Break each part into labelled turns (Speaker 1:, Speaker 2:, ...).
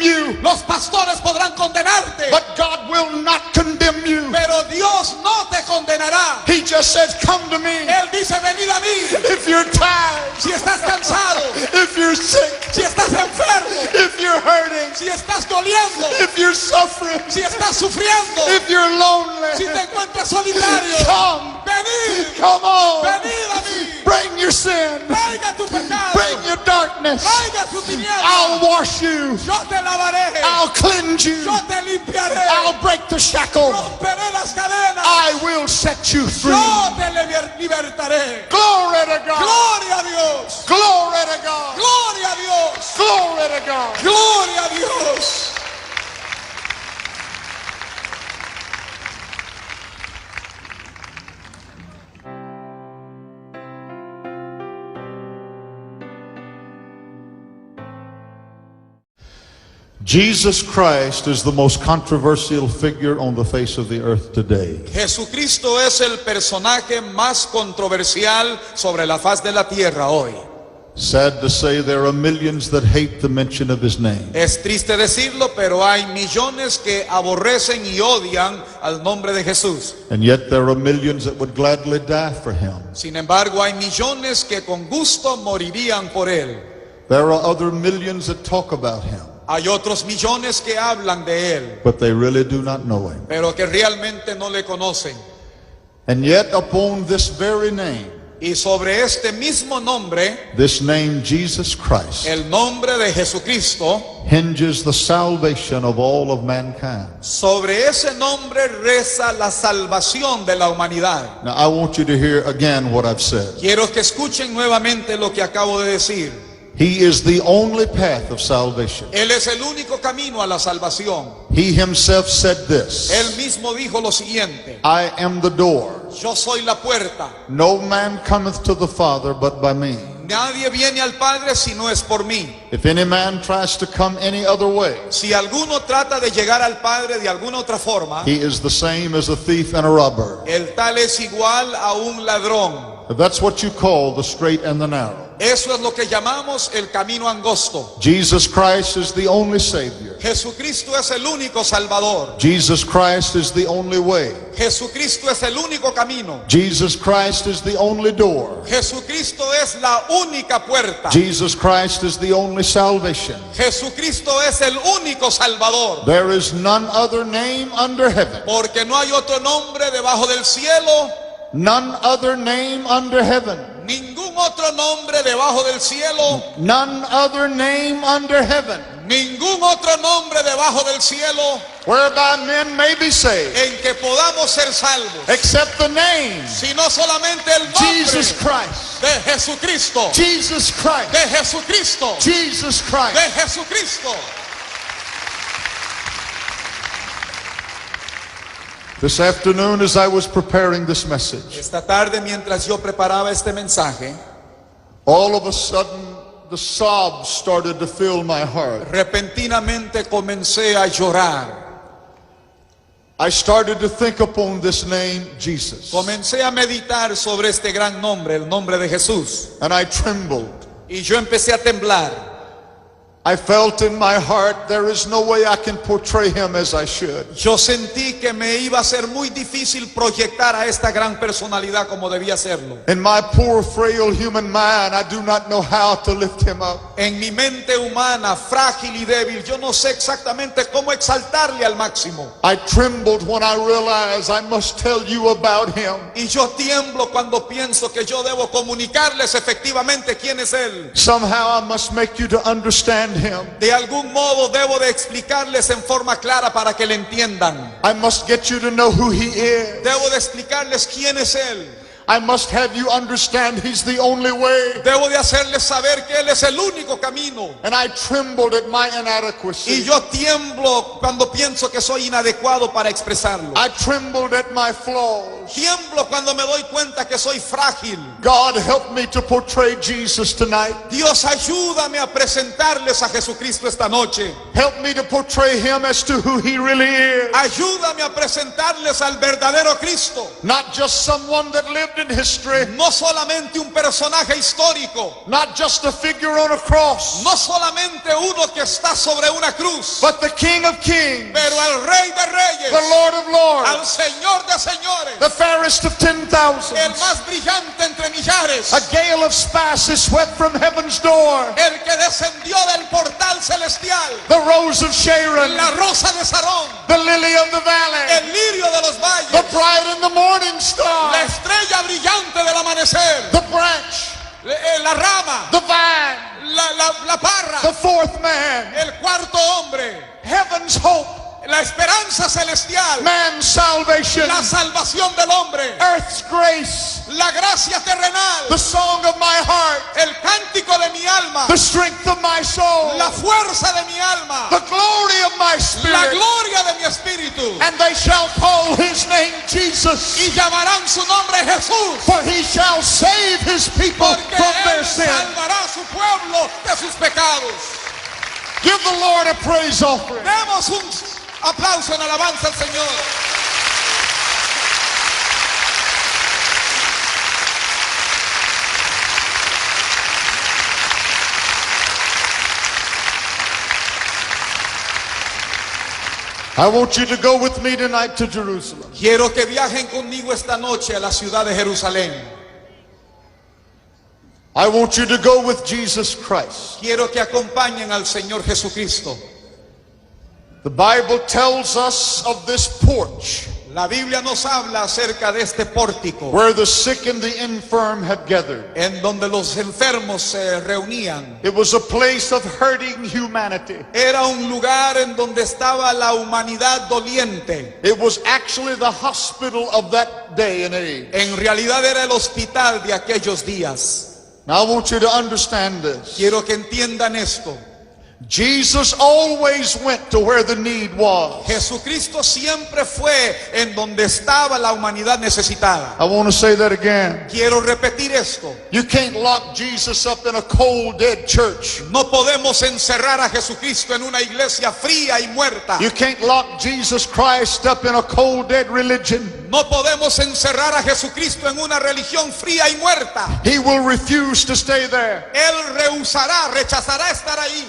Speaker 1: condemn you.
Speaker 2: Los pastores podrán condenarte,
Speaker 1: But God will not condemn you.
Speaker 2: pero Dios no te condenará.
Speaker 1: He just says, come to me.
Speaker 2: Él dice, venid a mí.
Speaker 1: If you're tired,
Speaker 2: Si estás cansado,
Speaker 1: if you're sick,
Speaker 2: si estás enfermo,
Speaker 1: if you're hurting,
Speaker 2: si estás doliendo,
Speaker 1: if you're suffering,
Speaker 2: si estás sufriendo,
Speaker 1: if you're lonely,
Speaker 2: si te encuentras solitario,
Speaker 1: come.
Speaker 2: venid,
Speaker 1: Come on.
Speaker 2: venid a mí.
Speaker 1: Bring your sin.
Speaker 2: Traiga tu pecado,
Speaker 1: Bring your darkness.
Speaker 2: traiga tu tiniebla.
Speaker 1: I'll wash you.
Speaker 2: Yo te lavaré,
Speaker 1: I'll cleanse you.
Speaker 2: yo te limpiaré,
Speaker 1: I'll break the shackles.
Speaker 2: romperé las cadenas,
Speaker 1: I will set you free.
Speaker 2: yo te libertaré.
Speaker 1: Glory to God.
Speaker 2: Gloria a Dios,
Speaker 1: Glory to God.
Speaker 2: gloria a Dios,
Speaker 1: Glory to God.
Speaker 2: gloria a Dios.
Speaker 3: Jesus Christ is the most controversial figure on the face of the earth today.
Speaker 2: Jesucristo es el personaje más controversial sobre la faz de la tierra hoy.
Speaker 3: Sad to say, there are millions that hate the mention of his name.
Speaker 2: Es triste decirlo, pero hay millones que aborrecen y odian al nombre de Jesús.
Speaker 3: And yet there are millions that would gladly die for him.
Speaker 2: Sin embargo, hay millones que con gusto morirían por él.
Speaker 3: There are other millions that talk about him,
Speaker 2: Hay otros millones que hablan de él,
Speaker 3: but they really do not know him.
Speaker 2: pero que realmente no le conocen.
Speaker 3: And yet upon this very name,
Speaker 2: Y sobre este mismo nombre,
Speaker 3: this name Jesus Christ,
Speaker 2: el nombre de Jesucristo,
Speaker 3: hinges the salvation of all of mankind.
Speaker 2: sobre ese nombre reza la salvación de la humanidad.
Speaker 3: Now I want you to hear again what I've said.
Speaker 2: Quiero que escuchen nuevamente lo que acabo de decir.
Speaker 3: He is the only path of salvation.
Speaker 2: Él es el único camino a la salvación.
Speaker 3: He himself said this,
Speaker 2: Él mismo dijo lo siguiente:
Speaker 3: I am the door.
Speaker 2: yo soy la puerta.
Speaker 3: No man cometh to the Father but by me.
Speaker 2: Nadie viene al Padre si no es por mí.
Speaker 3: If any man tries to come any other way,
Speaker 2: Si alguno trata de llegar al Padre de alguna otra forma,
Speaker 3: he is the same as a thief and a robber.
Speaker 2: el tal es igual a un ladrón.
Speaker 3: That's what you call the straight and the narrow.
Speaker 2: Eso es lo que llamamos el camino angosto.
Speaker 3: Jesus Christ is the only Savior.
Speaker 2: Jesucristo es el único Salvador.
Speaker 3: Jesus Christ is the only way.
Speaker 2: Jesucristo es el único camino.
Speaker 3: Jesus Christ is the only door.
Speaker 2: Jesucristo es la única puerta.
Speaker 3: Jesus Christ is the only salvation.
Speaker 2: Jesucristo es el único Salvador.
Speaker 3: There is none other name under heaven.
Speaker 2: Porque no hay otro nombre debajo del cielo,
Speaker 3: None other name under heaven.
Speaker 2: ningún otro nombre debajo del cielo,
Speaker 3: None other name under heaven,
Speaker 2: ningún otro nombre debajo del cielo
Speaker 3: whereby men may be saved,
Speaker 2: en que podamos ser salvos,
Speaker 3: except the name
Speaker 2: sino solamente el
Speaker 3: Jesus
Speaker 2: nombre
Speaker 3: Christ.
Speaker 2: de Jesucristo,
Speaker 3: Jesus Christ.
Speaker 2: de Jesucristo,
Speaker 3: Jesus Christ.
Speaker 2: de Jesucristo.
Speaker 3: This afternoon, as I was preparing this message,
Speaker 2: Esta tarde, mientras yo preparaba este mensaje,
Speaker 3: all of a sudden the sobs started to fill my heart.
Speaker 2: repentinamente comencé a llorar.
Speaker 3: I started to think upon this name, Jesus,
Speaker 2: Comencé a meditar sobre este gran nombre, el nombre de Jesús.
Speaker 3: and I trembled.
Speaker 2: Y yo empecé a temblar.
Speaker 3: I felt in my heart there is no way I can portray him as I should.
Speaker 2: Yo sentí que me iba a ser muy difícil proyectar a esta gran personalidad como debía hacerlo.
Speaker 3: In my poor, frail human mind, I do not know how to lift him up.
Speaker 2: En mi mente humana, frágil y débil, yo no sé exactamente cómo exaltarle al máximo.
Speaker 3: I trembled when I realized I must tell you about him.
Speaker 2: Y yo tiemblo cuando pienso que yo debo comunicarles efectivamente quién es Él.
Speaker 3: Somehow I must make you to understand him.
Speaker 2: De algún modo debo de explicarles en forma clara para que le entiendan.
Speaker 3: I must get you to know who he is.
Speaker 2: Debo de explicarles quién es Él.
Speaker 3: I must have you understand he's the only way.
Speaker 2: Debo de hacerles saber que Él es el único camino.
Speaker 3: And I trembled at my
Speaker 2: Y
Speaker 3: inadequacy.
Speaker 2: yo tiemblo cuando pienso que soy inadecuado para expresarlo.
Speaker 3: I trembled at my flaws.
Speaker 2: Tiemblo cuando me doy cuenta que soy frágil.
Speaker 3: God, help me to portray Jesus tonight.
Speaker 2: Dios, ayúdame a presentarles a Jesucristo esta noche.
Speaker 3: Help me to portray him as to who he really is.
Speaker 2: Ayúdame a presentarles al verdadero Cristo.
Speaker 3: Not just someone that lived in history.
Speaker 2: No solamente un personaje histórico.
Speaker 3: Not just a figure on a cross.
Speaker 2: No solamente uno que está sobre una cruz.
Speaker 3: But the King of Kings.
Speaker 2: Pero al Rey de Reyes.
Speaker 3: The Lord of Lords.
Speaker 2: Al Señor de Señores.
Speaker 3: The fairest of 10,000.
Speaker 2: El más brillante entre millares.
Speaker 3: A gale of spices swept from heaven's door.
Speaker 2: El que descendió del portal celestial.
Speaker 3: The rose of Sharon.
Speaker 2: La rosa de Sarón.
Speaker 3: The lily of the valley.
Speaker 2: El lirio de los valles.
Speaker 3: The bright and the morning star.
Speaker 2: La estrella brillante del amanecer.
Speaker 3: The branch.
Speaker 2: La rama.
Speaker 3: The vine.
Speaker 2: La parra.
Speaker 3: The fourth man.
Speaker 2: El cuarto hombre.
Speaker 3: Heaven's hope.
Speaker 2: La esperanza celestial.
Speaker 3: Man's salvation.
Speaker 2: La salvación del hombre.
Speaker 3: Earth's grace.
Speaker 2: La gracia terrenal.
Speaker 3: The song of my heart.
Speaker 2: El cántico de mi alma.
Speaker 3: The strength of my soul.
Speaker 2: La fuerza de mi alma.
Speaker 3: The glory of my spirit.
Speaker 2: La gloria de mi espíritu.
Speaker 3: And they shall call his name Jesus.
Speaker 2: Y llamarán su nombre Jesús.
Speaker 3: For he shall save his people
Speaker 2: Porque
Speaker 3: from
Speaker 2: él
Speaker 3: their sin.
Speaker 2: salvará a su pueblo de sus pecados.
Speaker 3: Give the Lord a praise offering.
Speaker 2: Demos un aplauso en alabanza al Señor.
Speaker 3: I want you to go with me tonight to Jerusalem.
Speaker 2: Quiero que viajen conmigo esta noche a la ciudad de Jerusalén.
Speaker 3: I want you to go with Jesus Christ.
Speaker 2: Quiero que acompañen al Señor Jesucristo.
Speaker 3: The Bible tells us of this porch
Speaker 2: La Biblia nos habla acerca de este pórtico
Speaker 3: where the sick and the infirm had gathered.
Speaker 2: en donde los enfermos se reunían.
Speaker 3: It was a place of hurting humanity.
Speaker 2: Era un lugar en donde estaba la humanidad doliente.
Speaker 3: It was actually the hospital of that day and age.
Speaker 2: En realidad era el hospital de aquellos días.
Speaker 3: Now I want you to understand this.
Speaker 2: Quiero que entiendan esto.
Speaker 3: Jesus always went to where the need was.
Speaker 2: Jesucristo siempre fue en donde estaba la humanidad necesitada.
Speaker 3: I want to say that again.
Speaker 2: Quiero repetir esto.
Speaker 3: You can't lock Jesus up in a cold, dead church.
Speaker 2: No podemos encerrar a Jesucristo en una iglesia fría y muerta.
Speaker 3: You can't lock Jesus Christ up in a cold, dead religion.
Speaker 2: No podemos encerrar a Jesucristo en una religión fría y muerta.
Speaker 3: He will refuse to stay there.
Speaker 2: Él rechazará estar ahí.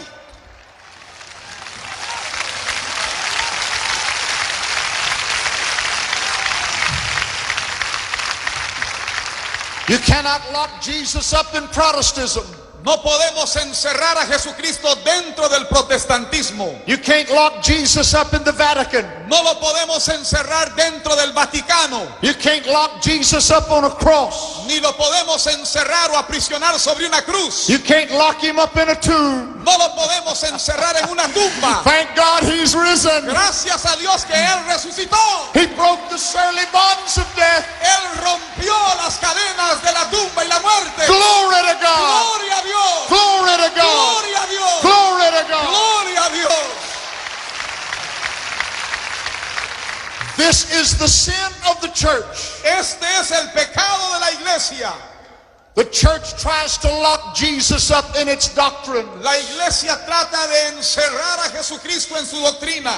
Speaker 3: You cannot lock Jesus up in Protestantism.
Speaker 2: No podemos encerrar a Jesucristo dentro del protestantismo.
Speaker 3: You can't lock Jesus up in the Vatican.
Speaker 2: No lo podemos encerrar dentro del Vaticano.
Speaker 3: You can't lock Jesus up on a cross.
Speaker 2: Ni lo podemos encerrar o aprisionar sobre una cruz.
Speaker 3: You can't lock him up in a tomb.
Speaker 2: No lo podemos encerrar en una tumba.
Speaker 3: Thank God he's risen.
Speaker 2: Gracias a Dios que Él resucitó.
Speaker 3: He broke the surly bonds of death.
Speaker 2: Él rompió las cadenas de la tumba y la muerte.
Speaker 3: Glory to God.
Speaker 2: Gloria a Dios.
Speaker 3: Glory to God.
Speaker 2: Gloria a Dios.
Speaker 3: Glory to God.
Speaker 2: Gloria a Dios.
Speaker 3: This is the sin of the church.
Speaker 2: Este es el pecado de la iglesia.
Speaker 3: The church tries to lock Jesus up in its doctrine.
Speaker 2: La iglesia trata de encerrar a Jesucristo en su doctrina.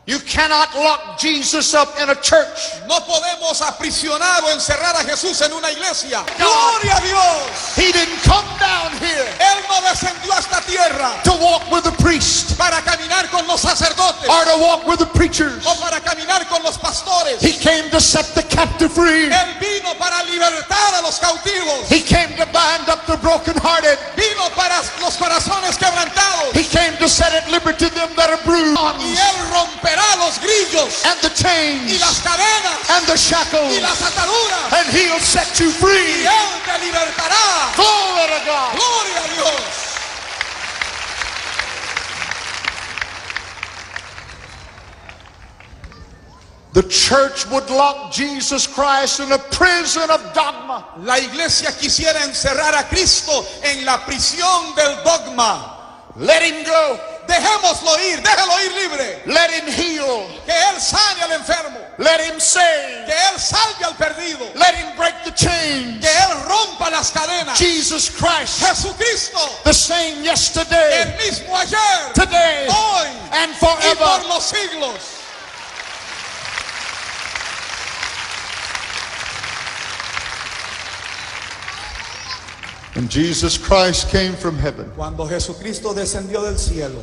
Speaker 3: You cannot lock Jesus up in a church.
Speaker 2: No podemos aprisionar o encerrar a Jesús en una iglesia. Gloria a Dios.
Speaker 3: He didn't come down here
Speaker 2: Él no descendió a esta tierra
Speaker 3: to walk with the priest
Speaker 2: para caminar con los sacerdotes
Speaker 3: or to walk with the preachers.
Speaker 2: o para caminar con los pastores.
Speaker 3: He came to set the captive free.
Speaker 2: Él vino para libertar a los cautivos.
Speaker 3: He came to bind up the brokenhearted.
Speaker 2: Vino para los corazones quebrantados.
Speaker 3: He came to set at liberty them that are bruised.
Speaker 2: Y Él romperá los grillos
Speaker 3: And the
Speaker 2: y
Speaker 3: chains
Speaker 2: las cadenas
Speaker 3: and the shackles.
Speaker 2: y las ataduras.
Speaker 3: And he'll set you
Speaker 2: Y
Speaker 3: free.
Speaker 2: Él te libertará.
Speaker 3: Glory to God.
Speaker 2: Gloria a Dios.
Speaker 3: The church would lock Jesus Christ in a prison of dogma.
Speaker 2: La iglesia quisiera encerrar a Cristo en la prisión del dogma.
Speaker 3: Let him go.
Speaker 2: Dejémoslo Dejémoslo ir, déjelo ir libre.
Speaker 1: Let him heal.
Speaker 2: Que Él sane al enfermo.
Speaker 1: Let him save.
Speaker 2: Que Él salve al perdido.
Speaker 1: Let him break the chains.
Speaker 2: Que Él rompa las cadenas.
Speaker 1: Jesus Christ,
Speaker 2: Jesucristo,
Speaker 1: the same yesterday,
Speaker 2: el mismo ayer,
Speaker 1: today,
Speaker 2: hoy
Speaker 1: and
Speaker 2: y por
Speaker 1: forever.
Speaker 2: los siglos.
Speaker 3: When Jesus Christ came from heaven,
Speaker 2: Cuando Jesucristo descendió del cielo,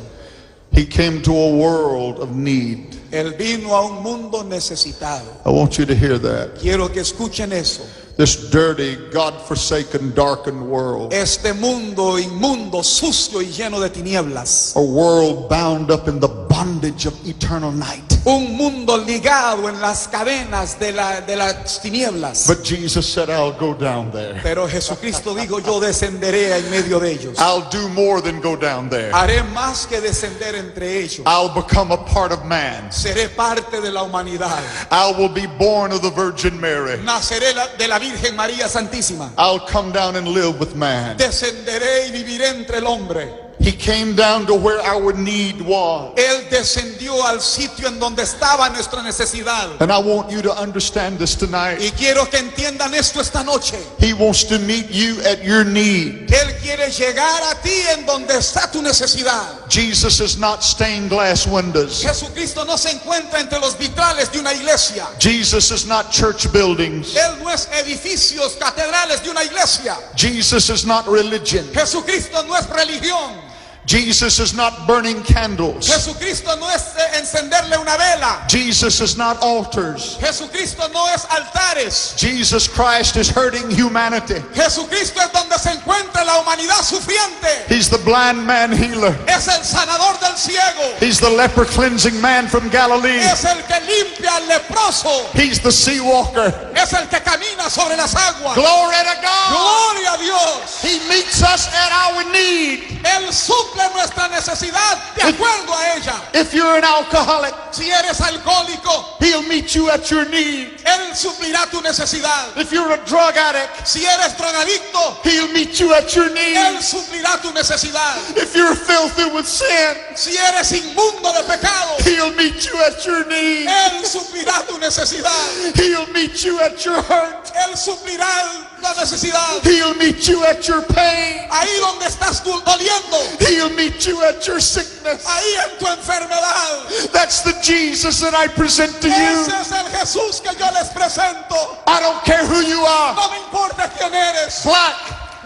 Speaker 3: he came to a world of need.
Speaker 2: Él vino a un mundo necesitado.
Speaker 3: I want you to hear that.
Speaker 2: Quiero que escuchen eso.
Speaker 3: This dirty, God-forsaken, darkened world.
Speaker 2: Este mundo inmundo, sucio y lleno de tinieblas.
Speaker 3: A world bound up in the bondage of eternal night.
Speaker 2: Un mundo ligado en las cadenas de las tinieblas.
Speaker 3: But Jesus said, I'll go down there.
Speaker 2: Pero Jesucristo dijo, yo descenderé en medio de ellos.
Speaker 3: I'll do more than go down there.
Speaker 2: Haré más que descender entre ellos.
Speaker 3: I'll become a part of man.
Speaker 2: Seré parte de la humanidad.
Speaker 3: I will be born of the Virgin Mary.
Speaker 2: Naceré de la Virgen María Santísima.
Speaker 3: I'll come down and live with man.
Speaker 2: Descenderé y viviré entre el hombre.
Speaker 3: He came down to where our need was.
Speaker 2: Él descendió al sitio en donde estaba nuestra necesidad.
Speaker 3: And I want you to understand this tonight.
Speaker 2: Y quiero que entiendan esto esta noche.
Speaker 3: He wants to meet you at your need.
Speaker 2: Él quiere llegar a ti en donde está tu necesidad.
Speaker 3: Jesus is not stained glass windows.
Speaker 2: Jesucristo no se encuentra entre los vitrales de una iglesia.
Speaker 3: Jesus is not church buildings.
Speaker 2: Él no es edificios, catedrales de una iglesia.
Speaker 3: Jesus is not religion.
Speaker 2: Jesucristo no es religión.
Speaker 3: Jesus is not burning candles.
Speaker 2: Jesucristo no es encenderle una vela.
Speaker 3: Jesus is not altars.
Speaker 2: Jesucristo no es altares.
Speaker 3: Jesus Christ is hurting humanity.
Speaker 2: Jesucristo es donde se encuentra la humanidad sufriente.
Speaker 3: He's the blind man healer.
Speaker 2: Es el sanador del ciego.
Speaker 3: He's the leper cleansing man from Galilee.
Speaker 2: Es el que limpia al leproso.
Speaker 3: He's the sea walker.
Speaker 2: Es el que camina sobre las aguas.
Speaker 3: Glory to God.
Speaker 2: Gloria a Dios.
Speaker 3: He meets us at our need.
Speaker 2: Él suple nuestra necesidad de acuerdo a ella.
Speaker 3: If you're an alcoholic,
Speaker 2: Si eres alcohólico,
Speaker 3: He'll meet you at your need.
Speaker 2: Él suplirá tu necesidad.
Speaker 3: If you're a drug addict,
Speaker 2: Si eres drogadicto,
Speaker 3: He'll meet you at your need.
Speaker 2: Él suplirá tu necesidad.
Speaker 3: If you're filthy with sin,
Speaker 2: Si eres inmundo de pecado,
Speaker 3: He'll meet you at your need.
Speaker 2: Él suplirá tu necesidad.
Speaker 3: He'll meet you at your hurt.
Speaker 2: Él suplirá la necesidad.
Speaker 3: He'll meet you at your pain.
Speaker 2: Ahí donde estás doliendo,
Speaker 3: He'll meet you at your sickness.
Speaker 2: ahí en tu enfermedad.
Speaker 3: That's the Jesus that I present to you.
Speaker 2: Ese es el Jesús que yo les presento.
Speaker 3: I don't care who you are.
Speaker 2: No me importa quién eres.
Speaker 3: Black,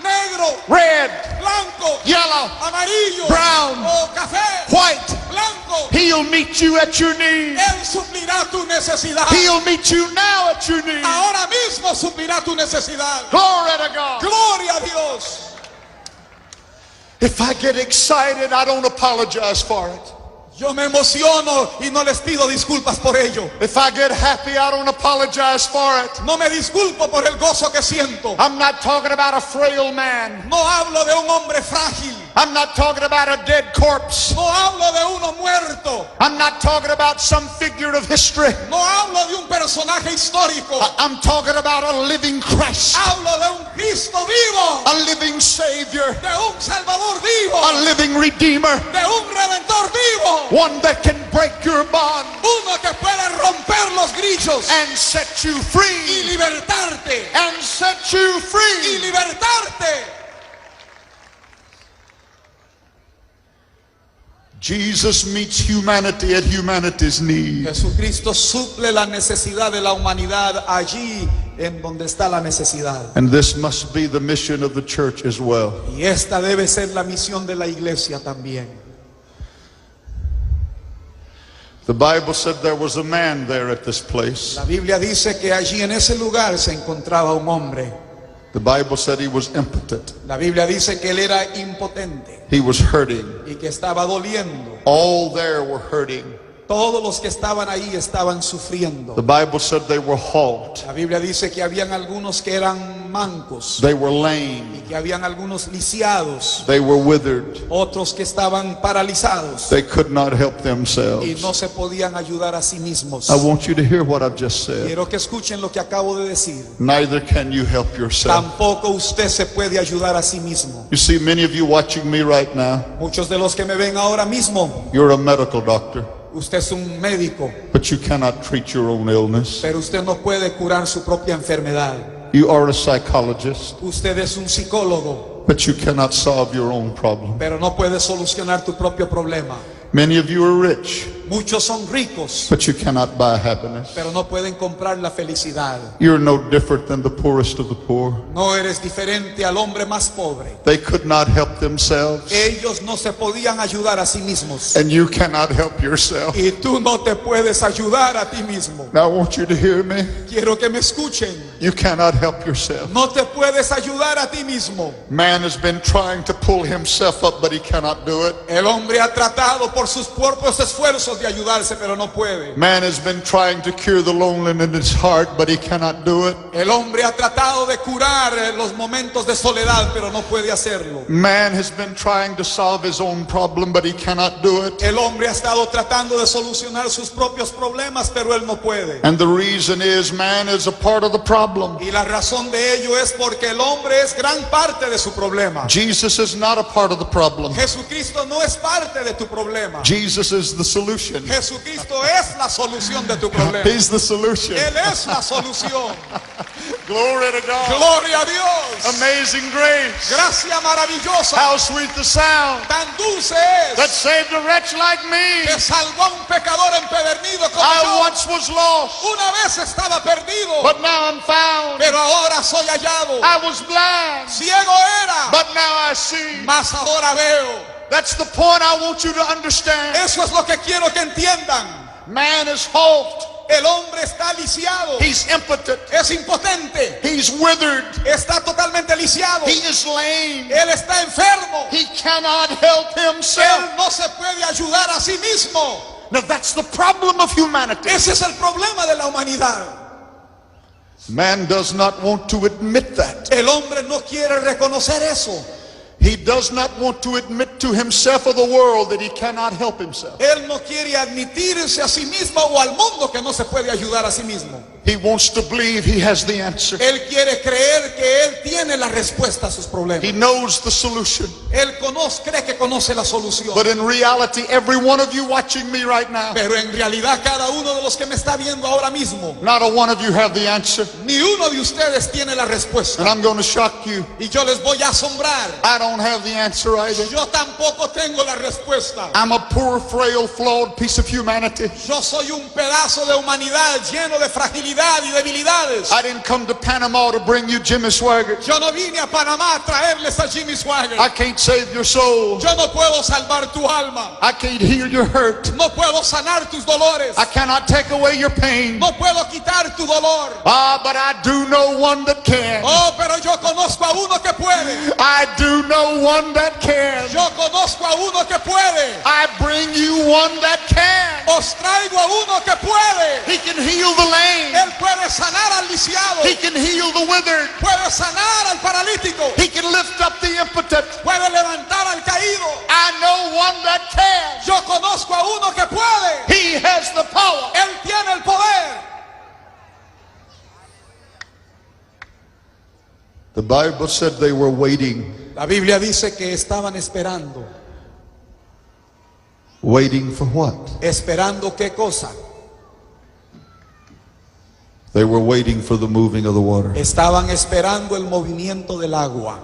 Speaker 2: Negro,
Speaker 3: red,
Speaker 2: blanco,
Speaker 3: yellow,
Speaker 2: amarillo,
Speaker 3: brown,
Speaker 2: o café,
Speaker 3: white.
Speaker 2: blanco.
Speaker 3: He'll meet you at your need.
Speaker 2: Él suplirá tu necesidad.
Speaker 3: He'll meet you now at your need.
Speaker 2: Ahora mismo suplirá tu necesidad.
Speaker 3: Glory to God.
Speaker 2: Gloria a Dios.
Speaker 3: If I get excited, I don't apologize for it.
Speaker 2: Yo me emociono y no les pido disculpas por ello.
Speaker 3: If I get happy, I don't apologize for it.
Speaker 2: No me disculpo por el gozo que siento.
Speaker 3: I'm not talking about a frail man.
Speaker 2: No hablo de un hombre frágil.
Speaker 3: I'm not talking about a dead corpse.
Speaker 2: No hablo de uno muerto.
Speaker 3: I'm not talking about some figure of history.
Speaker 2: No hablo de un personaje histórico.
Speaker 3: I'm talking about a living Christ,
Speaker 2: Hablo de un Cristo vivo.
Speaker 3: a living Savior,
Speaker 2: De un Salvador vivo.
Speaker 3: a living Redeemer,
Speaker 2: De un Redentor vivo.
Speaker 3: one that can break your bond
Speaker 2: Uno que puede romper los grillos
Speaker 3: and set you
Speaker 2: y
Speaker 3: free,
Speaker 2: libertarte.
Speaker 3: and set you
Speaker 2: Y
Speaker 3: free.
Speaker 2: libertarte.
Speaker 3: Jesus meets humanity at humanity's need.
Speaker 2: Jesucristo suple la necesidad de la humanidad allí en donde está la necesidad.
Speaker 3: And this must be the mission of the church as well.
Speaker 2: Y esta debe ser la misión de la iglesia también.
Speaker 3: The Bible said there was a man there at this place.
Speaker 2: La Biblia dice que allí en ese lugar se encontraba un hombre.
Speaker 3: The Bible said he was impotent.
Speaker 2: La Biblia dice que él era impotente
Speaker 3: He was hurting.
Speaker 2: y que estaba doliendo.
Speaker 3: All there were hurting.
Speaker 2: Todos los que estaban ahí estaban sufriendo.
Speaker 3: The Bible said they were halt.
Speaker 2: La Biblia dice que habían algunos que eran mancos,
Speaker 3: They were lame.
Speaker 2: que habían algunos lisiados,
Speaker 3: They were withered.
Speaker 2: otros que estaban paralizados
Speaker 3: They could not help
Speaker 2: y
Speaker 3: themselves.
Speaker 2: no se podían ayudar a sí mismos.
Speaker 3: I want you to hear what I've just said.
Speaker 2: Quiero que escuchen lo que acabo de decir.
Speaker 3: Neither can you help yourself.
Speaker 2: Tampoco usted se puede ayudar a sí mismo.
Speaker 3: You see, many of you watching me right now,
Speaker 2: Muchos de los que me ven ahora mismo,
Speaker 3: you're a medical doctor,
Speaker 2: usted es un médico,
Speaker 3: but you cannot treat your own illness.
Speaker 2: pero usted no puede curar su propia enfermedad.
Speaker 3: You are a psychologist,
Speaker 2: Usted es un psicólogo,
Speaker 3: but you cannot solve your own problem.
Speaker 2: pero no puede solucionar tu propio problema.
Speaker 3: Many of you are rich,
Speaker 2: Muchos son ricos,
Speaker 3: but you cannot buy happiness.
Speaker 2: pero no pueden comprar la felicidad.
Speaker 3: You're no different than the poorest of the poor.
Speaker 2: No eres diferente al hombre más pobre.
Speaker 3: They could not help themselves,
Speaker 2: Ellos no se podían ayudar a sí mismos.
Speaker 3: and you cannot help yourself.
Speaker 2: Y tú no te puedes ayudar a ti mismo.
Speaker 3: Now I want you to hear me.
Speaker 2: Quiero que me escuchen.
Speaker 3: You cannot help yourself.
Speaker 2: No te puedes ayudar a ti mismo.
Speaker 3: Man has been trying to pull himself up, but he cannot do it.
Speaker 2: El hombre ha tratado por sus propios esfuerzos de ayudarse, pero no puede.
Speaker 3: Man has been trying to cure the loneliness in his heart, but he cannot do it.
Speaker 2: El hombre ha tratado de curar los momentos de soledad, pero no puede hacerlo.
Speaker 3: Man has been trying to solve his own problem, but he cannot do it.
Speaker 2: El hombre ha estado tratando de solucionar sus propios problemas, pero él no puede.
Speaker 3: And the reason is man is a part of the problem.
Speaker 2: Y la razón de ello es porque el hombre es gran parte de su problema.
Speaker 3: Jesus is not a part of the problem.
Speaker 2: Jesucristo no es parte de tu problema.
Speaker 3: Jesus is the solution.
Speaker 2: Jesucristo es la solución de tu problema.
Speaker 3: He's the solution.
Speaker 2: Él es la solución.
Speaker 3: Glory to God.
Speaker 2: Gloria a Dios.
Speaker 3: Amazing grace.
Speaker 2: Gracia maravillosa.
Speaker 3: How sweet the sound
Speaker 2: Tan dulce
Speaker 3: that
Speaker 2: es
Speaker 3: saved a wretch like me.
Speaker 2: que salvó a un pecador empedernido como
Speaker 3: I
Speaker 2: yo.
Speaker 3: once was lost,
Speaker 2: Una vez estaba perdido,
Speaker 3: but now I'm found.
Speaker 2: pero ahora soy hallado.
Speaker 3: I was blind,
Speaker 2: Ciego era,
Speaker 3: but now I see.
Speaker 2: mas ahora veo.
Speaker 3: That's the point I want you to understand.
Speaker 2: Eso es lo que quiero que entiendan.
Speaker 3: Man is halt.
Speaker 2: El hombre está lisiado,
Speaker 3: He's impotent.
Speaker 2: es impotente,
Speaker 3: He's withered.
Speaker 2: está totalmente lisiado,
Speaker 3: He is lame.
Speaker 2: él está enfermo,
Speaker 3: He cannot help himself.
Speaker 2: él no se puede ayudar a sí mismo.
Speaker 3: Now that's the problem of humanity.
Speaker 2: Ese es el problema de la humanidad.
Speaker 3: Man does not want to admit that.
Speaker 2: El hombre no quiere reconocer eso.
Speaker 3: He does not want to admit to himself or the world that he cannot help himself.
Speaker 2: Él no quiere admitirse a sí mismo o al mundo que no se puede ayudar a sí mismo.
Speaker 3: He wants to believe he has the answer.
Speaker 2: Él quiere creer que él tiene la respuesta a sus problemas.
Speaker 3: He knows the solution.
Speaker 2: Él cree que conoce la solución.
Speaker 3: But in reality, every one of you watching me right now,
Speaker 2: Pero en realidad cada uno de los que me está viendo ahora mismo,
Speaker 3: not a one of you have the answer.
Speaker 2: ni uno de ustedes tiene la respuesta.
Speaker 3: And I'm going to shock you.
Speaker 2: Y yo les voy a asombrar.
Speaker 3: I don't have the answer either.
Speaker 2: Yo tampoco tengo la respuesta.
Speaker 3: I'm a poor, frail, flawed piece of humanity.
Speaker 2: Yo soy un pedazo de humanidad lleno de fragilidad y debilidades.
Speaker 3: I didn't come to Panama to bring you Jimmy Swaggart.
Speaker 2: Yo no vine a Panamá a traerles a Jimmy Swaggart.
Speaker 3: I can't save your soul.
Speaker 2: Yo no puedo salvar tu alma.
Speaker 3: I can't heal your hurt.
Speaker 2: No puedo sanar tus dolores.
Speaker 3: I cannot take away your pain.
Speaker 2: No puedo quitar tu dolor.
Speaker 3: But I do know one that can.
Speaker 2: Oh, pero yo conozco a uno que puede.
Speaker 3: I do know one that can.
Speaker 2: Yo conozco a uno que puede.
Speaker 3: I bring you one that can.
Speaker 2: Os traigo a uno que puede.
Speaker 3: He can heal the lame.
Speaker 2: Él puede sanar al lisiado.
Speaker 3: He can heal the withered.
Speaker 2: Puede sanar al paralítico.
Speaker 3: He can lift up the impotent.
Speaker 2: Puede levantar al caído.
Speaker 3: I know one that can.
Speaker 2: Yo conozco a uno que puede.
Speaker 3: He has the power.
Speaker 2: Él tiene el poder.
Speaker 3: The Bible said they were waiting.
Speaker 2: La Biblia dice que estaban esperando.
Speaker 3: Waiting for what?
Speaker 2: ¿Esperando qué cosa?
Speaker 3: They were waiting for the moving of the water.
Speaker 2: Estaban esperando el movimiento del agua.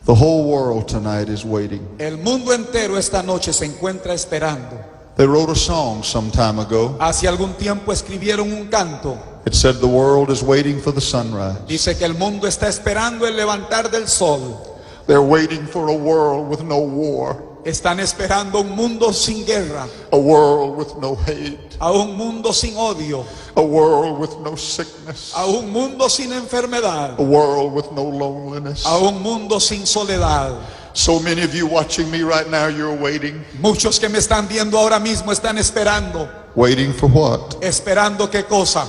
Speaker 3: The whole world tonight is waiting.
Speaker 2: El mundo entero esta noche se encuentra esperando.
Speaker 3: They wrote a song some time ago.
Speaker 2: Hace algún tiempo escribieron un canto.
Speaker 3: It said the world is waiting for the sunrise.
Speaker 2: Dice que el mundo está esperando el levantar del sol.
Speaker 3: They're waiting for a world with no war.
Speaker 2: Están esperando un mundo sin guerra.
Speaker 3: A world with no hate.
Speaker 2: A un mundo sin odio.
Speaker 3: A world with no sickness.
Speaker 2: A un mundo sin enfermedad.
Speaker 3: A world with no loneliness.
Speaker 2: A un mundo sin soledad.
Speaker 3: So many of you watching me right now, you're waiting.
Speaker 2: Muchos que me están viendo ahora mismo están esperando.
Speaker 3: Waiting for what?
Speaker 2: ¿Esperando qué cosa?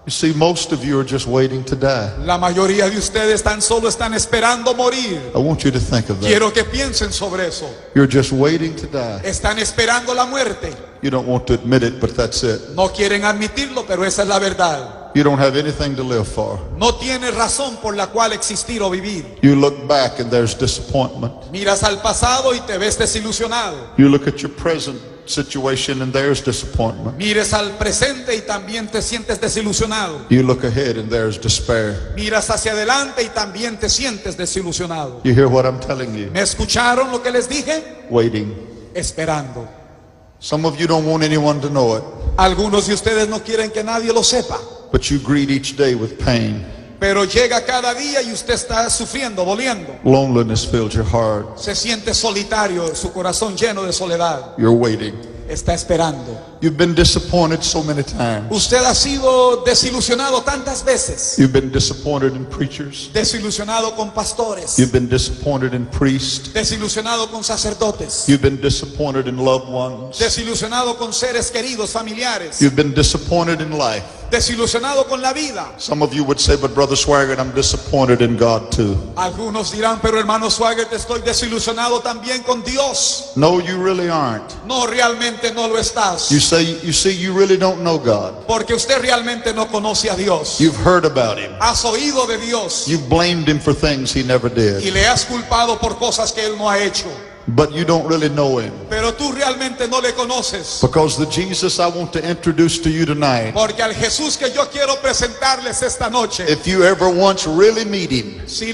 Speaker 3: You see, most of you are just waiting to die.
Speaker 2: La mayoría de ustedes tan solo están esperando morir.
Speaker 3: I want you to think of that.
Speaker 2: Quiero que piensen sobre eso.
Speaker 3: You're just waiting to die.
Speaker 2: Están esperando la muerte.
Speaker 3: You don't want to admit it, but that's it.
Speaker 2: No quieren admitirlo, pero esa es la verdad.
Speaker 3: You don't have anything to live for.
Speaker 2: No tienes razón por la cual existir o vivir.
Speaker 3: You look back and there's disappointment.
Speaker 2: Miras al pasado y te ves desilusionado.
Speaker 3: You look at your present situation and there's disappointment.
Speaker 2: Mires al presente y también te sientes desilusionado.
Speaker 3: You look ahead and there's despair.
Speaker 2: Miras hacia adelante y también te sientes desilusionado.
Speaker 3: You hear what I'm telling you?
Speaker 2: ¿Me escucharon lo que les dije?
Speaker 3: Waiting.
Speaker 2: Esperando.
Speaker 3: Some of you don't want anyone to know it,
Speaker 2: Algunos de ustedes no quieren que nadie lo sepa,
Speaker 3: but you greet each day with pain.
Speaker 2: pero llega cada día y usted está sufriendo, doliendo.
Speaker 3: Loneliness fills your heart.
Speaker 2: Se siente solitario, su corazón lleno de soledad.
Speaker 3: You're waiting.
Speaker 2: Está esperando.
Speaker 3: You've been disappointed so many times.
Speaker 2: Usted ha sido desilusionado tantas veces.
Speaker 3: You've been disappointed in preachers.
Speaker 2: Desilusionado con pastores.
Speaker 3: You've been disappointed in priests.
Speaker 2: Desilusionado con sacerdotes.
Speaker 3: You've been disappointed in loved ones.
Speaker 2: Desilusionado con seres queridos, familiares.
Speaker 3: You've been disappointed in life.
Speaker 2: Desilusionado con la vida.
Speaker 3: Some of you would say, but Brother Swaggart, I'm disappointed in God too.
Speaker 2: Algunos dirán, pero hermano Swaggart, estoy desilusionado también con Dios.
Speaker 3: No, you really aren't.
Speaker 2: No, realmente no lo estás.
Speaker 3: You see, you really don't know God.
Speaker 2: Porque usted realmente no conoce a Dios.
Speaker 3: You've heard about Him.
Speaker 2: Has oído de Dios.
Speaker 3: You've blamed Him for things He never
Speaker 2: Y
Speaker 3: did.
Speaker 2: le has culpado por cosas que Él no ha hecho.
Speaker 3: But you don't really know Him.
Speaker 2: Pero tú realmente no le conoces.
Speaker 3: Because the Jesus I want to introduce to you tonight,
Speaker 2: Porque al Jesús que yo quiero presentarles esta noche,
Speaker 3: if you ever once really meet Him,
Speaker 2: si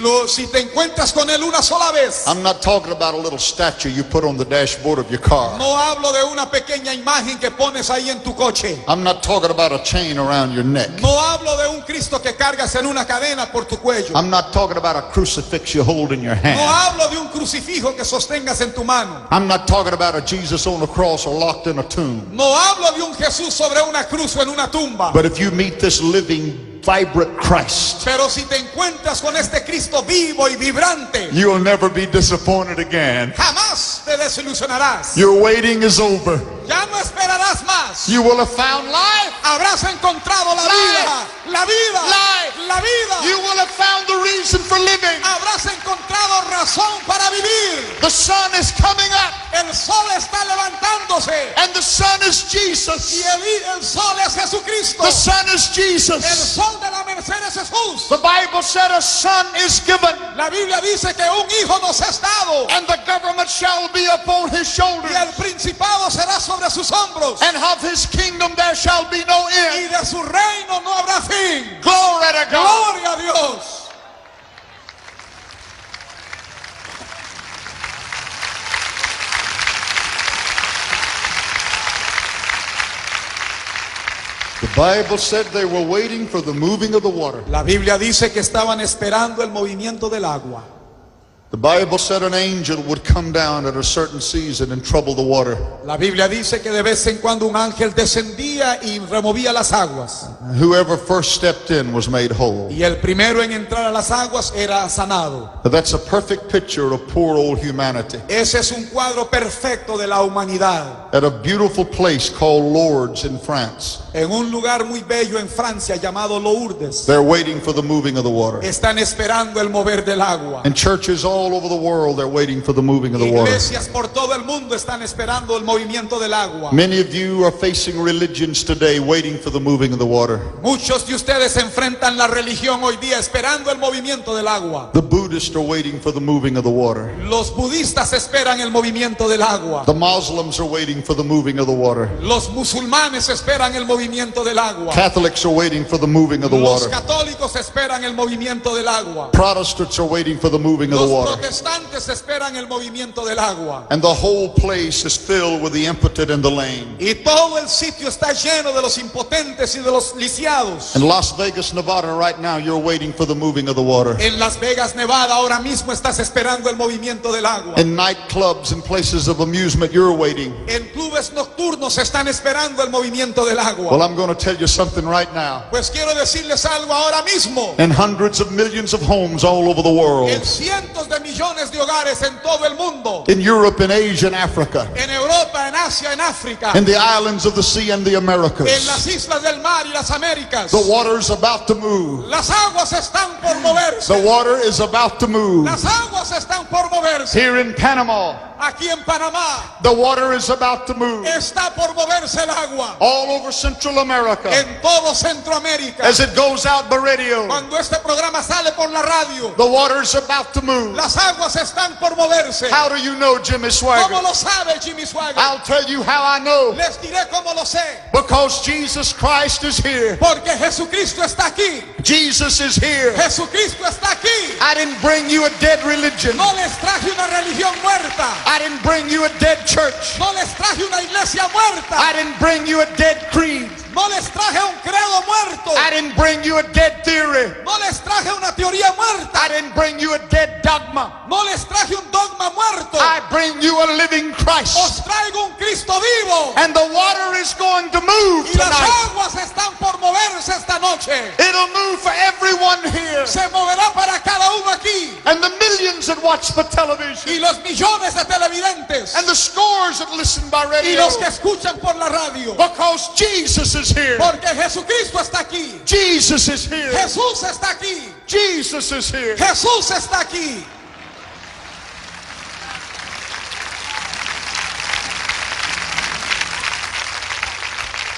Speaker 2: te encuentras con Él una sola vez,
Speaker 3: I'm not talking about a little statue you put on the dashboard of your car.
Speaker 2: no hablo de una pequeña imagen que pones ahí en tu coche.
Speaker 3: I'm not talking about a chain around your neck.
Speaker 2: No hablo de un Cristo que cargas en una cadena por tu cuello.
Speaker 3: I'm not talking about a crucifix you hold in your
Speaker 2: No
Speaker 3: hand.
Speaker 2: hablo de un crucifijo que sostengas en tu mano.
Speaker 3: I'm not talking about a Jesus on a cross or locked in a tomb.
Speaker 2: No hablo de un Jesús sobre una cruz o en una tumba.
Speaker 3: But if you meet this living, vibrant Christ,
Speaker 2: Pero si te encuentras con este Cristo vivo y vibrante,
Speaker 3: you'll never be disappointed again.
Speaker 2: jamás te desilusionarás.
Speaker 3: Your waiting is over.
Speaker 2: Ya no esperarás más.
Speaker 3: You will have found life.
Speaker 2: Habrás encontrado la vida, la vida,
Speaker 3: Life.
Speaker 2: la vida.
Speaker 3: You will have found the reason for living.
Speaker 2: Habrás encontrado razón para vivir.
Speaker 3: The sun is coming up,
Speaker 2: El sol está levantándose
Speaker 3: and the sun is
Speaker 2: y
Speaker 3: Jesus.
Speaker 2: el sol es Jesucristo.
Speaker 3: The sun is
Speaker 2: El
Speaker 3: Jesus.
Speaker 2: sol de la merced es Jesús.
Speaker 3: The Bible said a son is given,
Speaker 2: La Biblia dice que un hijo nos es dado
Speaker 3: and the government shall be upon his shoulders,
Speaker 2: y el principado será sobre sus hombros
Speaker 3: and of his kingdom there shall be no
Speaker 2: y
Speaker 3: end.
Speaker 2: de su reino no habrá fin.
Speaker 3: Glory to God.
Speaker 2: Gloria a Dios.
Speaker 3: The Bible said they were waiting for the moving of the water.
Speaker 2: La Biblia dice que estaban esperando el movimiento del agua.
Speaker 3: The Bible said an angel would come down at a certain season and trouble the water.
Speaker 2: La Biblia dice que de vez en cuando un ángel descendía y removía las aguas.
Speaker 3: Whoever first stepped in was made whole.
Speaker 2: Y el primero en entrar a las aguas era sanado.
Speaker 3: That's a perfect picture of poor old humanity.
Speaker 2: Ese es un cuadro perfecto de la humanidad.
Speaker 3: At a beautiful place called Lourdes in France,
Speaker 2: En un lugar muy bello en Francia llamado Lourdes,
Speaker 3: they're waiting for the moving of the water.
Speaker 2: están esperando el mover del agua.
Speaker 3: And churches all over the world, they're waiting for the moving of the water.
Speaker 2: Iglesias por todo el mundo están esperando el movimiento del agua.
Speaker 3: Many of you are facing religions today waiting for the moving of the water.
Speaker 2: Muchos de ustedes enfrentan la religión hoy día esperando el movimiento del agua.
Speaker 3: The Buddhists are waiting for the moving of the water.
Speaker 2: Los budistas esperan el movimiento del agua.
Speaker 3: The Muslims are waiting for the moving of the water.
Speaker 2: Los musulmanes esperan el movimiento del agua.
Speaker 3: Catholics are waiting for the moving of the
Speaker 2: Los
Speaker 3: water.
Speaker 2: católicos esperan el movimiento del agua.
Speaker 3: Protestants are waiting for the moving of the
Speaker 2: Los
Speaker 3: water.
Speaker 2: protestantes esperan el movimiento del agua.
Speaker 3: And the whole place is filled with the impotent and the lame.
Speaker 2: Y todo el sitio está lleno de los impotentes y de los lisiados.
Speaker 3: In Las Vegas, Nevada, right now, you're waiting for the moving of the water.
Speaker 2: En Las Vegas, Nevada, ahora mismo estás esperando el movimiento del agua.
Speaker 3: In nightclubs and places of amusement, you're waiting.
Speaker 2: En clubes nocturnos están esperando el movimiento del agua.
Speaker 3: Well, I'm going to tell you something right now.
Speaker 2: Pues quiero decirles algo ahora mismo.
Speaker 3: In hundreds of millions of homes all over the world,
Speaker 2: En cientos de de millones de hogares en todo el mundo.
Speaker 3: in Europe, in Asia, and Africa,
Speaker 2: En Europa, en Asia, en África.
Speaker 3: in the islands of the sea and the
Speaker 2: En
Speaker 3: Americas.
Speaker 2: las islas del mar y las Américas.
Speaker 3: The water is about to move.
Speaker 2: Las aguas están por moverse.
Speaker 3: The water is about to move.
Speaker 2: Las aguas están por moverse.
Speaker 3: Here in Panama,
Speaker 2: Aquí en Panamá
Speaker 3: the water is about to move.
Speaker 2: está por moverse el agua.
Speaker 3: All over Central America,
Speaker 2: En todo Centroamérica.
Speaker 3: as it goes out by radio,
Speaker 2: Cuando este programa sale por la radio,
Speaker 3: the water is about to move.
Speaker 2: las aguas están por moverse.
Speaker 3: How do you know, Jimmy
Speaker 2: ¿Cómo
Speaker 3: Swagger?
Speaker 2: lo sabe Jimmy Swagger?
Speaker 3: I'll tell you how I know.
Speaker 2: Les diré cómo lo sé.
Speaker 3: Because Jesus Christ is here.
Speaker 2: Porque Jesucristo está aquí.
Speaker 3: Jesus is here.
Speaker 2: Jesucristo está aquí.
Speaker 3: I didn't bring you a dead religion.
Speaker 2: No les traje una religión muerta.
Speaker 3: I didn't bring you a dead church.
Speaker 2: No les traje una iglesia muerta.
Speaker 3: I didn't bring you a dead creed.
Speaker 2: No les traje un credo muerto.
Speaker 3: I didn't bring you a dead theory.
Speaker 2: No les traje una teoría muerta.
Speaker 3: I didn't bring you a dead dogma.
Speaker 2: No les traje un dogma muerto.
Speaker 3: I bring you a living Christ.
Speaker 2: Os traigo un Cristo vivo.
Speaker 3: And the water is going to move
Speaker 2: Y las
Speaker 3: tonight.
Speaker 2: aguas están por moverse esta noche.
Speaker 3: It'll move for everyone here.
Speaker 2: Se moverá para cada uno aquí.
Speaker 3: And the millions that watch the television.
Speaker 2: Y los millones de televidentes.
Speaker 3: And the scores that listen by
Speaker 2: Y
Speaker 3: radio.
Speaker 2: los que escuchan por la radio.
Speaker 3: Because Jesus is here.
Speaker 2: Porque Jesucristo está aquí.
Speaker 3: Jesus is here.
Speaker 2: Jesús está aquí.
Speaker 3: Jesus is here.
Speaker 2: Jesús está aquí.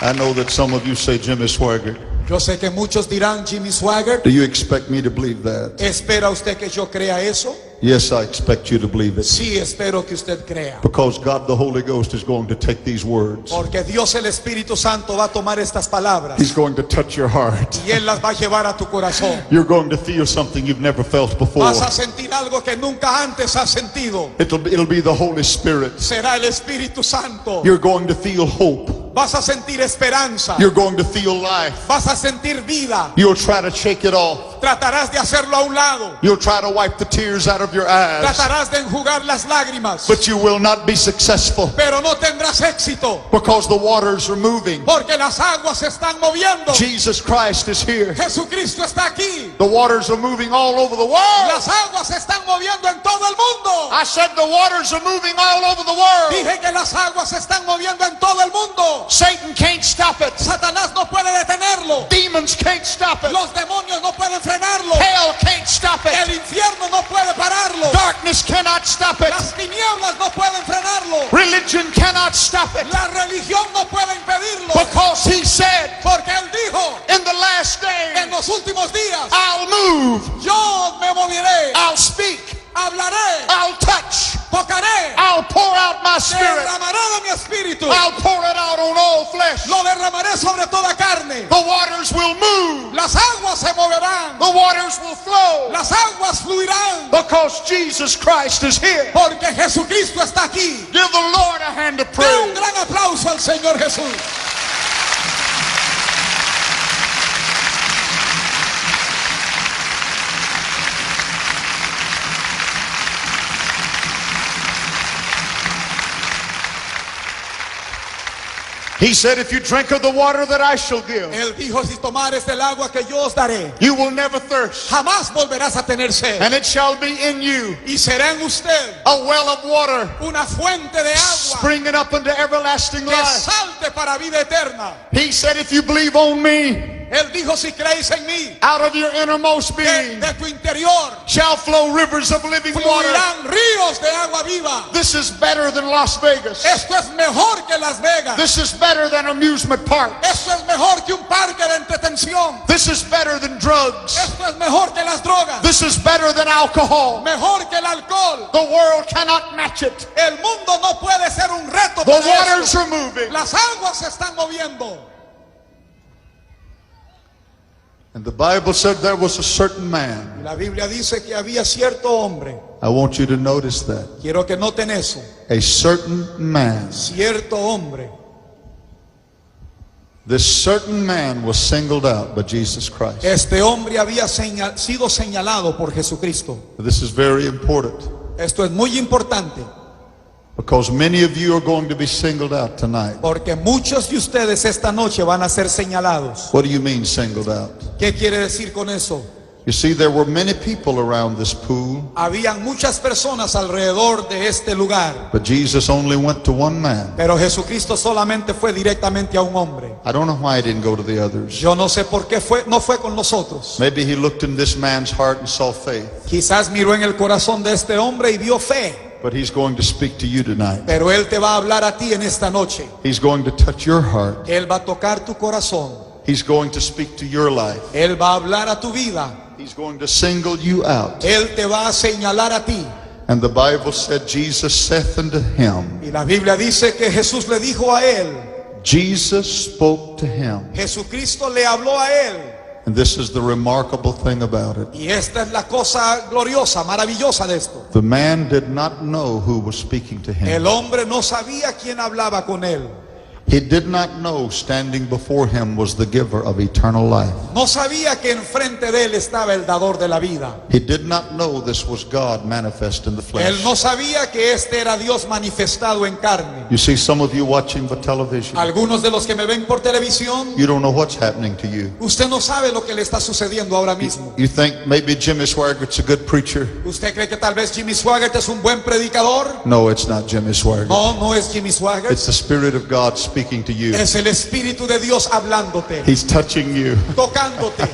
Speaker 3: I know that some of you say, Jimmy Swagger,
Speaker 2: Yo sé que muchos dirán, Jimmy Swagger,
Speaker 3: do you expect me to believe that?
Speaker 2: ¿espera usted que yo crea eso?
Speaker 3: Yes, I expect you to believe it.
Speaker 2: Sí, espero que usted crea.
Speaker 3: Because God the Holy Ghost is going to take these words.
Speaker 2: Porque Dios el Espíritu Santo va a tomar estas palabras
Speaker 3: He's going to touch your heart.
Speaker 2: y Él las va a llevar a tu corazón.
Speaker 3: You're going to feel something you've never felt before.
Speaker 2: Vas a sentir algo que nunca antes has sentido.
Speaker 3: It'll be the Holy Spirit.
Speaker 2: Será el Espíritu Santo.
Speaker 3: You're going to feel hope.
Speaker 2: Vas a sentir esperanza.
Speaker 3: You're going to feel life.
Speaker 2: Vas a sentir vida.
Speaker 3: You'll try to shake it off.
Speaker 2: Tratarás de hacerlo a un lado.
Speaker 3: You'll try to wipe the tears out of your eyes.
Speaker 2: Tratarás de enjugar las lágrimas.
Speaker 3: But you will not be successful.
Speaker 2: Pero no tendrás éxito.
Speaker 3: Because the waters are moving.
Speaker 2: Porque las aguas se están moviendo.
Speaker 3: Jesus Christ is here.
Speaker 2: Jesucristo está aquí.
Speaker 3: The waters are moving all over the world.
Speaker 2: Las aguas se están moviendo en todo el mundo.
Speaker 3: I said the waters are moving all over the world.
Speaker 2: Dije que las aguas se están moviendo en todo el mundo.
Speaker 3: Satan can't stop it.
Speaker 2: Satanás no puede detenerlo.
Speaker 3: Demons can't stop it.
Speaker 2: Los demonios no pueden frenarlo.
Speaker 3: Hell can't stop it.
Speaker 2: El infierno no puede pararlo.
Speaker 3: Darkness cannot stop it.
Speaker 2: Las tinieblas no pueden frenarlo.
Speaker 3: Religion cannot stop it.
Speaker 2: La religión no puede impedirlo.
Speaker 3: Because he said,
Speaker 2: Porque Él dijo,
Speaker 3: in the last days,
Speaker 2: en los últimos días,
Speaker 3: I'll move,
Speaker 2: yo me moveré,
Speaker 3: I'll speak,
Speaker 2: hablaré,
Speaker 3: I'll touch,
Speaker 2: tocaré,
Speaker 3: I'll pour out my spirit,
Speaker 2: derramaré de mi espíritu.
Speaker 3: I'll pour it out on all flesh.
Speaker 2: Lo derramaré sobre toda carne.
Speaker 3: The waters will move.
Speaker 2: Las aguas se moverán.
Speaker 3: The waters will flow.
Speaker 2: Las aguas fluirán.
Speaker 3: Because Jesus Christ is here.
Speaker 2: Porque Jesucristo está aquí.
Speaker 3: Give the Lord a hand of
Speaker 2: Da un
Speaker 3: praise.
Speaker 2: gran aplauso al Señor Jesús.
Speaker 3: He said, if you drink of the water that I shall give,
Speaker 2: Él dijo, si tomares del agua que yo os daré,
Speaker 3: you will never thirst.
Speaker 2: jamás volverás a tener sed.
Speaker 3: And it shall be in you
Speaker 2: Y será en usted
Speaker 3: a well of water
Speaker 2: una fuente de agua
Speaker 3: springing up into everlasting
Speaker 2: que
Speaker 3: life.
Speaker 2: salte para vida eterna.
Speaker 3: He said, if you believe on me,
Speaker 2: Él dijo, si creéis en mí,
Speaker 3: out of your innermost being
Speaker 2: de tu interior
Speaker 3: shall flow rivers of living water.
Speaker 2: fluirán ríos de agua viva.
Speaker 3: This is better than Las Vegas.
Speaker 2: Esto es mejor que Las Vegas.
Speaker 3: This is better than amusement park.
Speaker 2: Esto es mejor que un parque de entretención.
Speaker 3: This is better than drugs.
Speaker 2: Esto es mejor que las drogas.
Speaker 3: This is better than alcohol.
Speaker 2: Mejor que el alcohol.
Speaker 3: The world cannot match it.
Speaker 2: El mundo no puede ser un reto
Speaker 3: The
Speaker 2: para
Speaker 3: waters
Speaker 2: esto.
Speaker 3: are moving.
Speaker 2: Las aguas se están moviendo.
Speaker 3: And the Bible said there was a certain
Speaker 2: Y
Speaker 3: man.
Speaker 2: la Biblia dice que había cierto hombre.
Speaker 3: I want you to notice that.
Speaker 2: Quiero que noten eso.
Speaker 3: A certain man.
Speaker 2: Cierto hombre.
Speaker 3: This certain man was singled out by Jesus Christ.
Speaker 2: Este hombre había sido señalado por Jesucristo.
Speaker 3: This is very important
Speaker 2: Esto es muy importante
Speaker 3: because many of you are going to be singled out tonight.
Speaker 2: porque muchos de ustedes esta noche van a ser señalados.
Speaker 3: What do you mean singled out?
Speaker 2: ¿Qué quiere decir con eso?
Speaker 3: You see, there were many people around this pool,
Speaker 2: Habían muchas personas alrededor de este lugar,
Speaker 3: but Jesus only went to one man.
Speaker 2: pero Jesucristo solamente fue directamente a un hombre.
Speaker 3: I don't know why he didn't go to the others.
Speaker 2: Yo no sé por qué no fue con los otros.
Speaker 3: Maybe he looked in this man's heart and saw faith.
Speaker 2: Quizás miró en el corazón de este hombre y vio fe.
Speaker 3: But he's going to speak to you tonight.
Speaker 2: Pero Él te va a hablar a ti en esta noche.
Speaker 3: He's going to touch your heart.
Speaker 2: Él va a tocar tu corazón.
Speaker 3: He's going to speak to your life.
Speaker 2: Él va a hablar a tu vida.
Speaker 3: He's going to single you out.
Speaker 2: Él te va a señalar a ti.
Speaker 3: And the Bible said Jesus saith unto him.
Speaker 2: Y la Biblia dice que Jesús le dijo a él.
Speaker 3: Jesus spoke to him.
Speaker 2: Jesucristo le habló a él.
Speaker 3: And this is the remarkable thing about it.
Speaker 2: Y esta es la cosa gloriosa, maravillosa de esto.
Speaker 3: The man did not know who was speaking to him.
Speaker 2: El hombre no sabía quién hablaba con él.
Speaker 3: He did not know standing before him was the giver of eternal life.
Speaker 2: No sabía que enfrente de él estaba el dador de la vida.
Speaker 3: He did not know this was God manifest in the flesh.
Speaker 2: Él no sabía que este era Dios manifestado en carne.
Speaker 3: You see, some of you watching the television,
Speaker 2: Algunos de los que me ven por televisión,
Speaker 3: you don't know what's happening to you.
Speaker 2: usted no sabe lo que le está sucediendo ahora mismo.
Speaker 3: You think maybe Jimmy Swaggart's a good preacher.
Speaker 2: ¿Usted cree que tal vez Jimmy Swaggart es un buen predicador?
Speaker 3: No, it's not Jimmy Swaggart.
Speaker 2: No, no es Jimmy Swaggart.
Speaker 3: It's the Spirit of God speaking to you.
Speaker 2: Es el Espíritu de Dios hablándote,
Speaker 3: He's touching you.
Speaker 2: tocándote,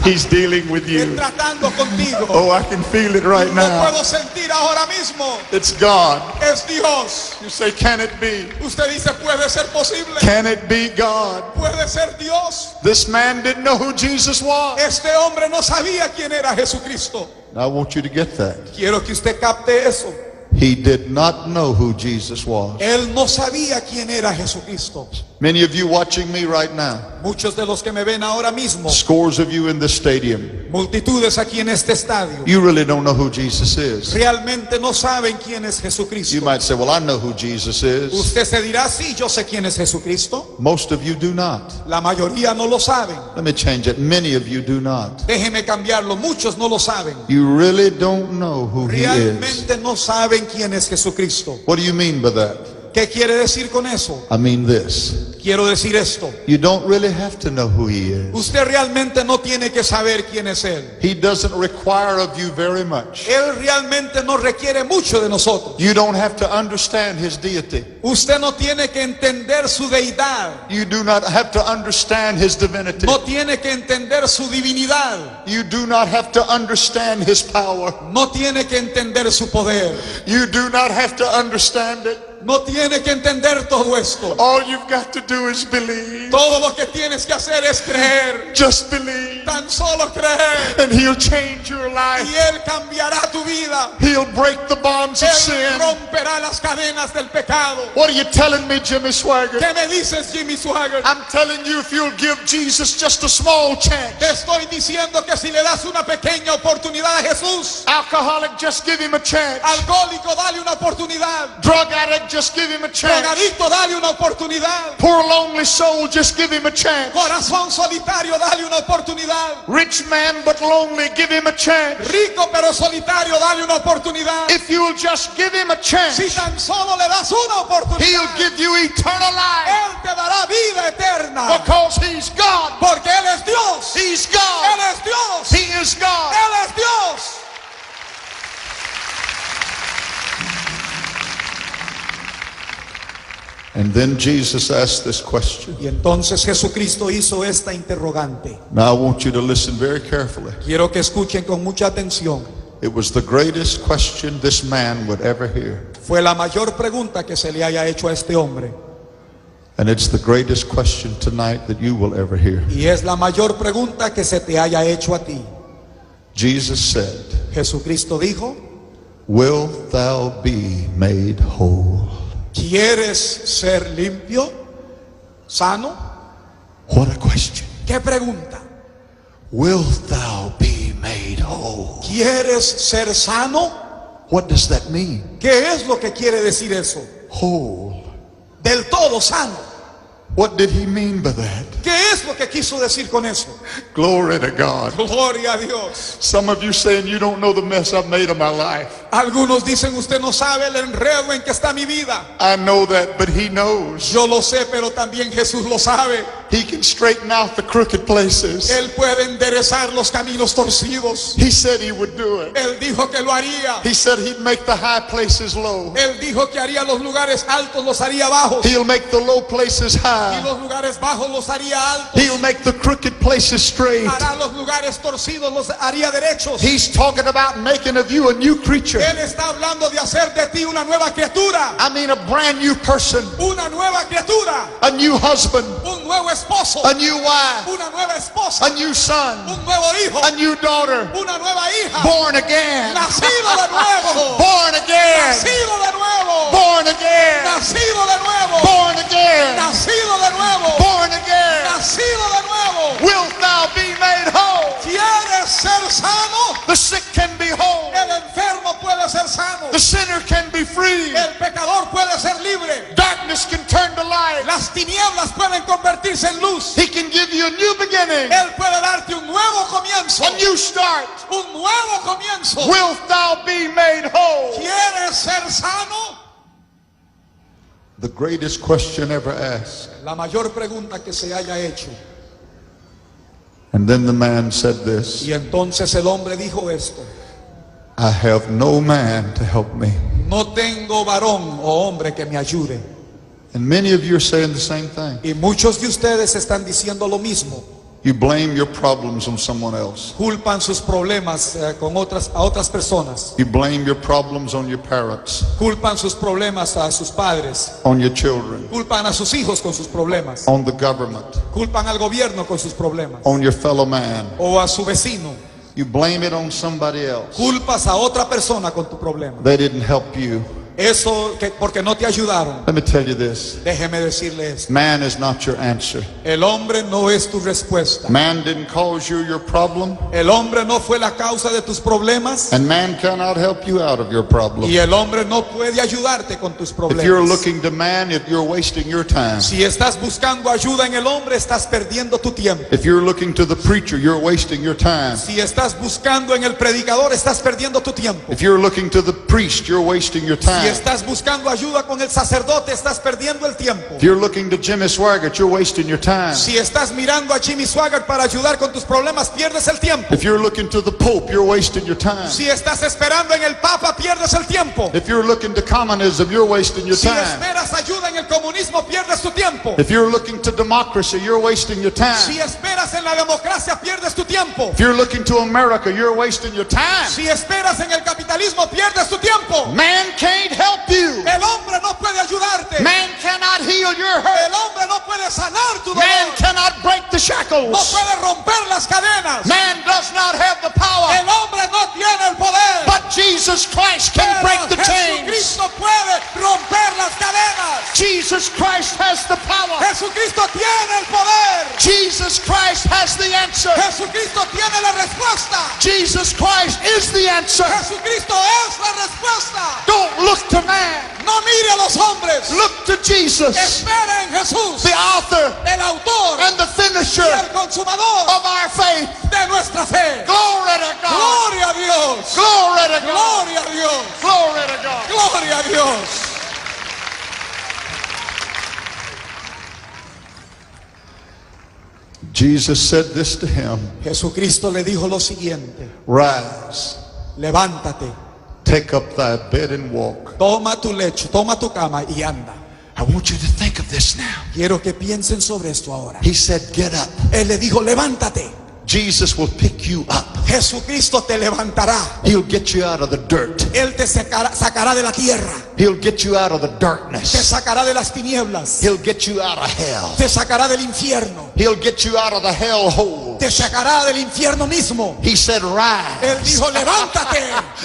Speaker 3: He's dealing with you.
Speaker 2: tratando contigo.
Speaker 3: Oh, I can feel it right
Speaker 2: Lo
Speaker 3: now.
Speaker 2: puedo sentir ahora mismo.
Speaker 3: It's God.
Speaker 2: Es Dios.
Speaker 3: You say, can it be?
Speaker 2: Usted dice, puede ser posible.
Speaker 3: Can it be God?
Speaker 2: Puede ser Dios.
Speaker 3: This man didn't know who Jesus was.
Speaker 2: Este hombre no sabía quién era Jesucristo.
Speaker 3: I want you to get that.
Speaker 2: Quiero que usted capte eso.
Speaker 3: He did not know who Jesus was.
Speaker 2: Él no sabía quién era Jesucristo.
Speaker 3: Many of you watching me right now,
Speaker 2: Muchos de los que me ven ahora mismo,
Speaker 3: scores of you in this stadium,
Speaker 2: multitudes aquí en este estadio,
Speaker 3: you really don't know who Jesus is.
Speaker 2: realmente no saben quién es
Speaker 3: You
Speaker 2: Jesucristo.
Speaker 3: might say, well, I know who Jesus is.
Speaker 2: Usted se dirá, sí, yo sé quién es Jesucristo.
Speaker 3: Most of you do not.
Speaker 2: La mayoría no lo saben.
Speaker 3: Let me change it. Many of you do not.
Speaker 2: Déjeme cambiarlo, muchos no lo saben.
Speaker 3: You really don't know who he is.
Speaker 2: Realmente no saben quién es Jesucristo.
Speaker 3: What do you mean by that?
Speaker 2: ¿Qué quiere decir con eso?
Speaker 3: I mean this.
Speaker 2: Quiero decir esto.
Speaker 3: You don't really have to know who he is.
Speaker 2: Usted realmente no tiene que saber quién es Él.
Speaker 3: He doesn't require of you very much.
Speaker 2: Él realmente no requiere mucho de nosotros.
Speaker 3: You don't have to understand his deity.
Speaker 2: Usted no tiene que entender su deidad.
Speaker 3: You do not have to understand his divinity.
Speaker 2: No tiene que entender su divinidad.
Speaker 3: You do not have to understand his power.
Speaker 2: No tiene que entender su poder.
Speaker 3: You do not have to understand it.
Speaker 2: No tiene que entender todo esto.
Speaker 3: All you've got to do is believe.
Speaker 2: Todo lo que tienes que hacer es creer.
Speaker 3: Just believe.
Speaker 2: Tan solo creer.
Speaker 3: And he'll change your life.
Speaker 2: Y Él cambiará tu vida.
Speaker 3: He'll break the bonds of
Speaker 2: Él
Speaker 3: sin.
Speaker 2: romperá las cadenas del pecado.
Speaker 3: What are you telling me, Jimmy Swaggart?
Speaker 2: ¿Qué me dices, Jimmy Swaggart?
Speaker 3: I'm telling you, if you'll give Jesus just a small chance.
Speaker 2: Te estoy diciendo que si le das una pequeña oportunidad a Jesús,
Speaker 3: Alcoholic, just give him a chance.
Speaker 2: alcohólico, dale una oportunidad.
Speaker 3: Drug addict, just give him a chance.
Speaker 2: Drogadicto, dale una oportunidad.
Speaker 3: Poor lonely soul, just give him a chance.
Speaker 2: Corazón solitario, dale una oportunidad.
Speaker 3: Rich man but lonely, give him a chance.
Speaker 2: Rico pero solitario, dale una oportunidad.
Speaker 3: If you'll just give him a chance,
Speaker 2: Si tan solo le das una oportunidad,
Speaker 3: he'll give you eternal life.
Speaker 2: Él te dará vida eterna.
Speaker 3: Because he's God.
Speaker 2: Porque Él es Dios.
Speaker 3: He's
Speaker 2: Él
Speaker 3: God.
Speaker 2: es Dios.
Speaker 3: He is God.
Speaker 2: Él es Dios.
Speaker 3: And then Jesus asked this question.
Speaker 2: Y entonces Jesucristo hizo esta interrogante.
Speaker 3: Now I want you to listen very carefully.
Speaker 2: Quiero que escuchen con mucha atención.
Speaker 3: It was the greatest question this man would ever hear.
Speaker 2: Fue la mayor pregunta que se le haya hecho a este hombre.
Speaker 3: And it's the greatest question tonight that you will ever hear.
Speaker 2: Y es la mayor pregunta que se te haya hecho a ti.
Speaker 3: Jesus said,
Speaker 2: Jesucristo dijo,
Speaker 3: wilt thou be made whole?
Speaker 2: ¿quieres ser limpio? ¿Sano?
Speaker 3: What a question.
Speaker 2: ¿Qué pregunta?
Speaker 3: Wilt thou be made whole?
Speaker 2: ¿Quieres ser sano?
Speaker 3: What does that mean?
Speaker 2: ¿Qué es lo que quiere decir eso?
Speaker 3: Whole.
Speaker 2: Del todo sano.
Speaker 3: What did he mean by that?
Speaker 2: ¿Qué es lo que quiso decir con eso?
Speaker 3: Glory to God.
Speaker 2: Gloria a Dios.
Speaker 3: Some of you saying you don't know the mess I've made of my life.
Speaker 2: Algunos dicen, usted no sabe el enredo en que está mi vida.
Speaker 1: I know that, but he knows.
Speaker 2: Yo lo sé, pero también Jesús lo sabe.
Speaker 1: He can straighten out the crooked places.
Speaker 2: Él puede enderezar los caminos torcidos.
Speaker 1: He said he would do it.
Speaker 2: Él dijo que lo haría.
Speaker 1: He said he'd make the high places low.
Speaker 2: Él dijo que haría los lugares altos, los haría bajos.
Speaker 1: He'll make the low places
Speaker 2: Y
Speaker 1: high.
Speaker 2: los lugares bajos los haría altos.
Speaker 1: He'll make the crooked places straight.
Speaker 2: Hará los lugares torcidos, los haría derechos.
Speaker 1: He's talking about making of you a new creature.
Speaker 2: Él está hablando de hacer de ti una nueva criatura.
Speaker 1: I mean a brand new person,
Speaker 2: Una nueva criatura.
Speaker 1: a new husband,
Speaker 2: Un nuevo esposo.
Speaker 1: a new wife,
Speaker 2: Una nueva esposa.
Speaker 1: a new son,
Speaker 2: Un nuevo hijo.
Speaker 1: a new daughter,
Speaker 2: Una nueva hija.
Speaker 1: born again,
Speaker 2: Nacido de nuevo.
Speaker 1: born again,
Speaker 2: Nacido de nuevo.
Speaker 1: born again,
Speaker 2: Nacido de nuevo.
Speaker 1: born again,
Speaker 2: Nacido de nuevo.
Speaker 1: born again.
Speaker 2: Nacido de nuevo.
Speaker 1: Wilt thou be made whole?
Speaker 2: ¿Quieres ser sano?
Speaker 1: The sick can be whole.
Speaker 2: El enfermo puede ser sano.
Speaker 1: The sinner can be free.
Speaker 2: El pecador puede ser libre.
Speaker 1: Darkness can turn to light.
Speaker 2: Las tinieblas pueden convertirse en luz.
Speaker 1: He can give you a new beginning,
Speaker 2: Él puede darte un nuevo comienzo.
Speaker 1: a new start.
Speaker 2: Un nuevo comienzo.
Speaker 1: Wilt thou be made whole?
Speaker 2: ¿Quieres ser sano?
Speaker 3: The greatest question ever asked.
Speaker 2: La mayor pregunta que se haya hecho.
Speaker 3: And then the man said this,
Speaker 2: Y entonces el hombre dijo esto:
Speaker 3: I have no man to help me.
Speaker 2: no tengo varón o hombre que me ayude.
Speaker 3: And many of you are saying the same thing.
Speaker 2: Y muchos de ustedes están diciendo lo mismo.
Speaker 3: You blame your problems on someone else.
Speaker 2: Culpan sus problemas a otras personas.
Speaker 3: You blame your problems on your parents,
Speaker 2: Culpan sus problemas a sus padres.
Speaker 3: on your children,
Speaker 2: Culpan a sus hijos con sus problemas.
Speaker 3: on the government,
Speaker 2: Culpan al gobierno con sus problemas.
Speaker 3: on your fellow man.
Speaker 2: O a su vecino.
Speaker 3: You blame it on somebody else.
Speaker 2: Culpas a otra persona con tu problema.
Speaker 3: They didn't help you.
Speaker 2: Eso porque no te ayudaron.
Speaker 3: Let me tell you this.
Speaker 2: Déjeme decirle esto.
Speaker 3: Man is not your answer.
Speaker 2: El hombre no es tu respuesta.
Speaker 3: Man didn't cause you your problem,
Speaker 2: El hombre no fue la causa de tus problemas.
Speaker 3: and man cannot help you out of your problem.
Speaker 2: Y el hombre no puede ayudarte con tus
Speaker 3: If you're
Speaker 2: problemas.
Speaker 3: looking to man, if you're wasting your time.
Speaker 2: Si estás buscando ayuda en el hombre, estás perdiendo tu tiempo.
Speaker 3: If you're looking to the preacher, you're wasting your time.
Speaker 2: Si estás buscando en el predicador, estás perdiendo tu tiempo.
Speaker 3: If you're looking to the priest, you're wasting your
Speaker 2: Si
Speaker 3: time.
Speaker 2: estás buscando ayuda con el sacerdote, estás perdiendo el tiempo.
Speaker 3: If you're looking to Jimmy Swaggart, you're wasting your time.
Speaker 2: Si estás mirando a Jimmy Swaggart para ayudar con tus problemas, pierdes el tiempo.
Speaker 3: If you're looking to the Pope, you're wasting your time.
Speaker 2: Si estás esperando en el Papa, pierdes el tiempo.
Speaker 3: If you're looking to communism, you're wasting your
Speaker 2: Si
Speaker 3: time.
Speaker 2: esperas ayuda en el comunismo, pierdes tu tiempo.
Speaker 3: If you're looking to democracy, you're wasting your time.
Speaker 2: Si esperas en la democracia, pierdes tu tiempo.
Speaker 3: If you're looking to America, you're wasting your time.
Speaker 2: Si esperas en el capitalismo, pierdes tu tiempo.
Speaker 3: Man can't help you.
Speaker 2: El hombre no puede ayudarte.
Speaker 3: Man cannot heal your hurt.
Speaker 2: El hombre no puede sanar tu dolor.
Speaker 3: Man cannot break the
Speaker 2: No
Speaker 3: shackles.
Speaker 2: puede romper las cadenas.
Speaker 3: Man does not have the power.
Speaker 2: El hombre no tiene el poder.
Speaker 3: But Jesus Christ can
Speaker 2: Pero
Speaker 3: break the chains.
Speaker 2: Jesucristo puede romper las cadenas.
Speaker 3: Jesus Christ has the power.
Speaker 2: Jesucristo tiene el poder.
Speaker 3: Jesus Christ has the answer.
Speaker 2: Jesucristo tiene la respuesta.
Speaker 3: Jesus Christ is the answer.
Speaker 2: Jesucristo es la respuesta.
Speaker 3: Don't look to man.
Speaker 2: No mire a los hombres.
Speaker 3: Look to Jesus,
Speaker 2: Espera en Jesús,
Speaker 3: the author
Speaker 2: el autor
Speaker 3: and the
Speaker 2: y
Speaker 3: finisher
Speaker 2: el consumador
Speaker 3: of our faith.
Speaker 2: de nuestra fe.
Speaker 3: Glory to God.
Speaker 2: Gloria a Dios.
Speaker 3: Glory to God.
Speaker 2: Gloria a Dios.
Speaker 3: Glory to God.
Speaker 2: Gloria a Dios.
Speaker 3: Jesus said this to him.
Speaker 2: Jesucristo le dijo lo siguiente:
Speaker 3: Rise,
Speaker 2: levántate,
Speaker 3: take up thy bed and walk.
Speaker 2: toma tu lecho, toma tu cama y anda.
Speaker 3: I want you to think of this now.
Speaker 2: Quiero que piensen sobre esto ahora.
Speaker 3: He said, get up.
Speaker 2: Él le dijo, levántate.
Speaker 3: Jesus will pick you up.
Speaker 2: Jesucristo te levantará.
Speaker 3: He'll get you out of the dirt.
Speaker 2: Él te sacará de la tierra.
Speaker 3: He'll get you out of the
Speaker 2: Te
Speaker 3: darkness.
Speaker 2: sacará de las tinieblas.
Speaker 3: He'll get you out of hell.
Speaker 2: Te sacará del infierno.
Speaker 3: He'll get you out of the hell hole.
Speaker 2: Te sacará del infierno mismo.
Speaker 3: He said, rise.
Speaker 2: Él dijo, levántate.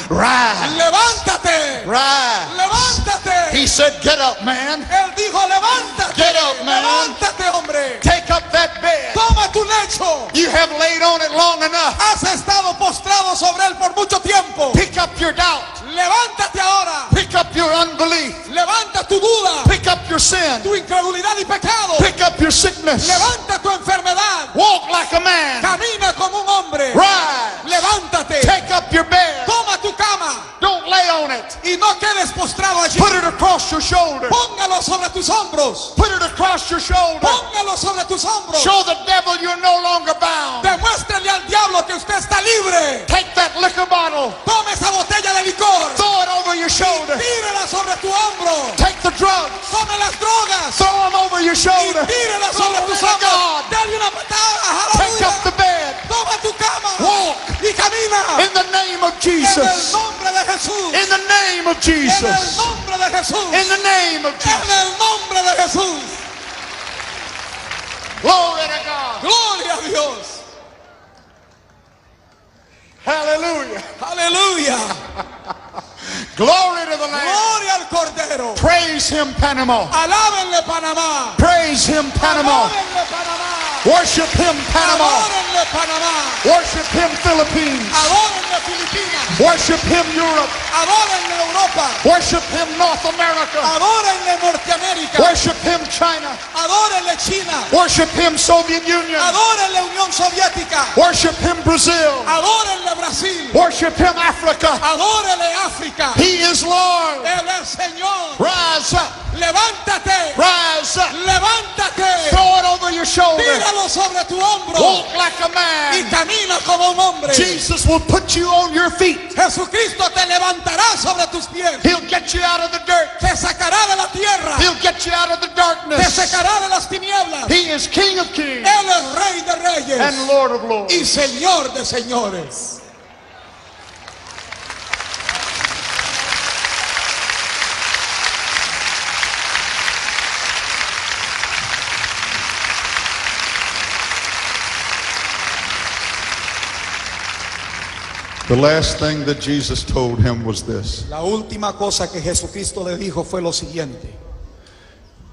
Speaker 3: Rise.
Speaker 2: Levántate.
Speaker 3: Rise.
Speaker 2: Levántate.
Speaker 3: He said, get up, man.
Speaker 2: Él dijo, levántate.
Speaker 3: Get up, man.
Speaker 2: Levántate, hombre.
Speaker 3: Take up that bed.
Speaker 2: Toma tu lecho.
Speaker 3: You have laid on it long enough.
Speaker 2: Has estado postrado sobre él por mucho tiempo.
Speaker 3: Pick up your doubt.
Speaker 2: Levántate ahora.
Speaker 3: Pick up your unbelief.
Speaker 2: Levanta tu duda,
Speaker 3: Pick up your sin.
Speaker 2: tu incredulidad y pecado.
Speaker 3: Pick up your sickness.
Speaker 2: Levanta tu enfermedad.
Speaker 3: Walk like a man.
Speaker 2: Camina como un hombre.
Speaker 3: Rise.
Speaker 2: Levántate.
Speaker 3: Take up your bed.
Speaker 2: Toma tu cama.
Speaker 1: Don't lay on it.
Speaker 2: Y no quedes postrado allí.
Speaker 1: Put it across your shoulder.
Speaker 2: Póngalo sobre tus hombros.
Speaker 1: Put it across your shoulder.
Speaker 2: Póngalo sobre tus hombros.
Speaker 1: Show the devil you're no longer bound.
Speaker 2: Demuéstrele al diablo que usted está libre.
Speaker 1: Take that liquor bottle.
Speaker 2: Tome esa botella de licor.
Speaker 1: Throw it over your shoulder.
Speaker 2: Tírela sobre tu hombro.
Speaker 1: Take the drugs.
Speaker 2: Tome las drogas.
Speaker 1: Throw them over your shoulder.
Speaker 2: Tírela sobre tus
Speaker 1: Glory to
Speaker 2: hombros.
Speaker 1: God.
Speaker 2: Dale una patada.
Speaker 1: Take
Speaker 2: Aleluya.
Speaker 1: up the bed.
Speaker 2: Toma tu cama.
Speaker 1: Walk.
Speaker 2: Y camina.
Speaker 1: In the name of
Speaker 2: En el
Speaker 1: Jesus.
Speaker 2: nombre de Jesús.
Speaker 1: In the name of
Speaker 2: En el
Speaker 1: Jesus.
Speaker 2: nombre de Jesús.
Speaker 1: In the name of
Speaker 2: En
Speaker 1: Jesus.
Speaker 2: el nombre de Jesús.
Speaker 1: Glory to God.
Speaker 2: Gloria a Dios.
Speaker 1: Hallelujah.
Speaker 2: Aleluya.
Speaker 1: Glory to the Lamb.
Speaker 2: Gloria al Cordero.
Speaker 1: Praise him, Panama.
Speaker 2: Alábenle Panamá.
Speaker 1: Praise him, Panama.
Speaker 2: Adórenle Panamá.
Speaker 1: Worship him, Panama.
Speaker 2: Adórenle Panamá.
Speaker 1: Worship him, Philippines.
Speaker 2: Adórenle Filipinas.
Speaker 1: Worship him, Europe.
Speaker 2: Adórenle Europa.
Speaker 1: Worship him, North America.
Speaker 2: Adórenle Norteamérica.
Speaker 1: Worship him, China.
Speaker 2: Adórenle China.
Speaker 1: Worship him, Soviet Union.
Speaker 2: Adórenle Unión Soviética.
Speaker 1: Worship him, Brazil.
Speaker 2: Adórenle Brasil.
Speaker 1: Worship him, Africa.
Speaker 2: Adórenle África.
Speaker 1: He is Lord.
Speaker 2: Él es Señor.
Speaker 1: Rise up.
Speaker 2: Levántate.
Speaker 1: Rise up.
Speaker 2: Levántate.
Speaker 1: Throw it over your shoulder.
Speaker 2: Tíralo sobre tu hombro.
Speaker 1: Walk like a
Speaker 2: Y
Speaker 1: man.
Speaker 2: camina como un hombre.
Speaker 1: Jesus will put you on your feet.
Speaker 2: Jesucristo te levantará sobre tus pies.
Speaker 1: He'll get you out of the dirt.
Speaker 2: Te sacará de la tierra.
Speaker 1: He'll get you out of the
Speaker 2: Te
Speaker 1: darkness.
Speaker 2: sacará de las tinieblas.
Speaker 1: He is King of kings
Speaker 2: Él es Rey de reyes
Speaker 1: and Lord of lords.
Speaker 2: y Señor de señores.
Speaker 3: The last thing that Jesus told him was this.
Speaker 2: La última cosa que Jesucristo le dijo fue lo siguiente.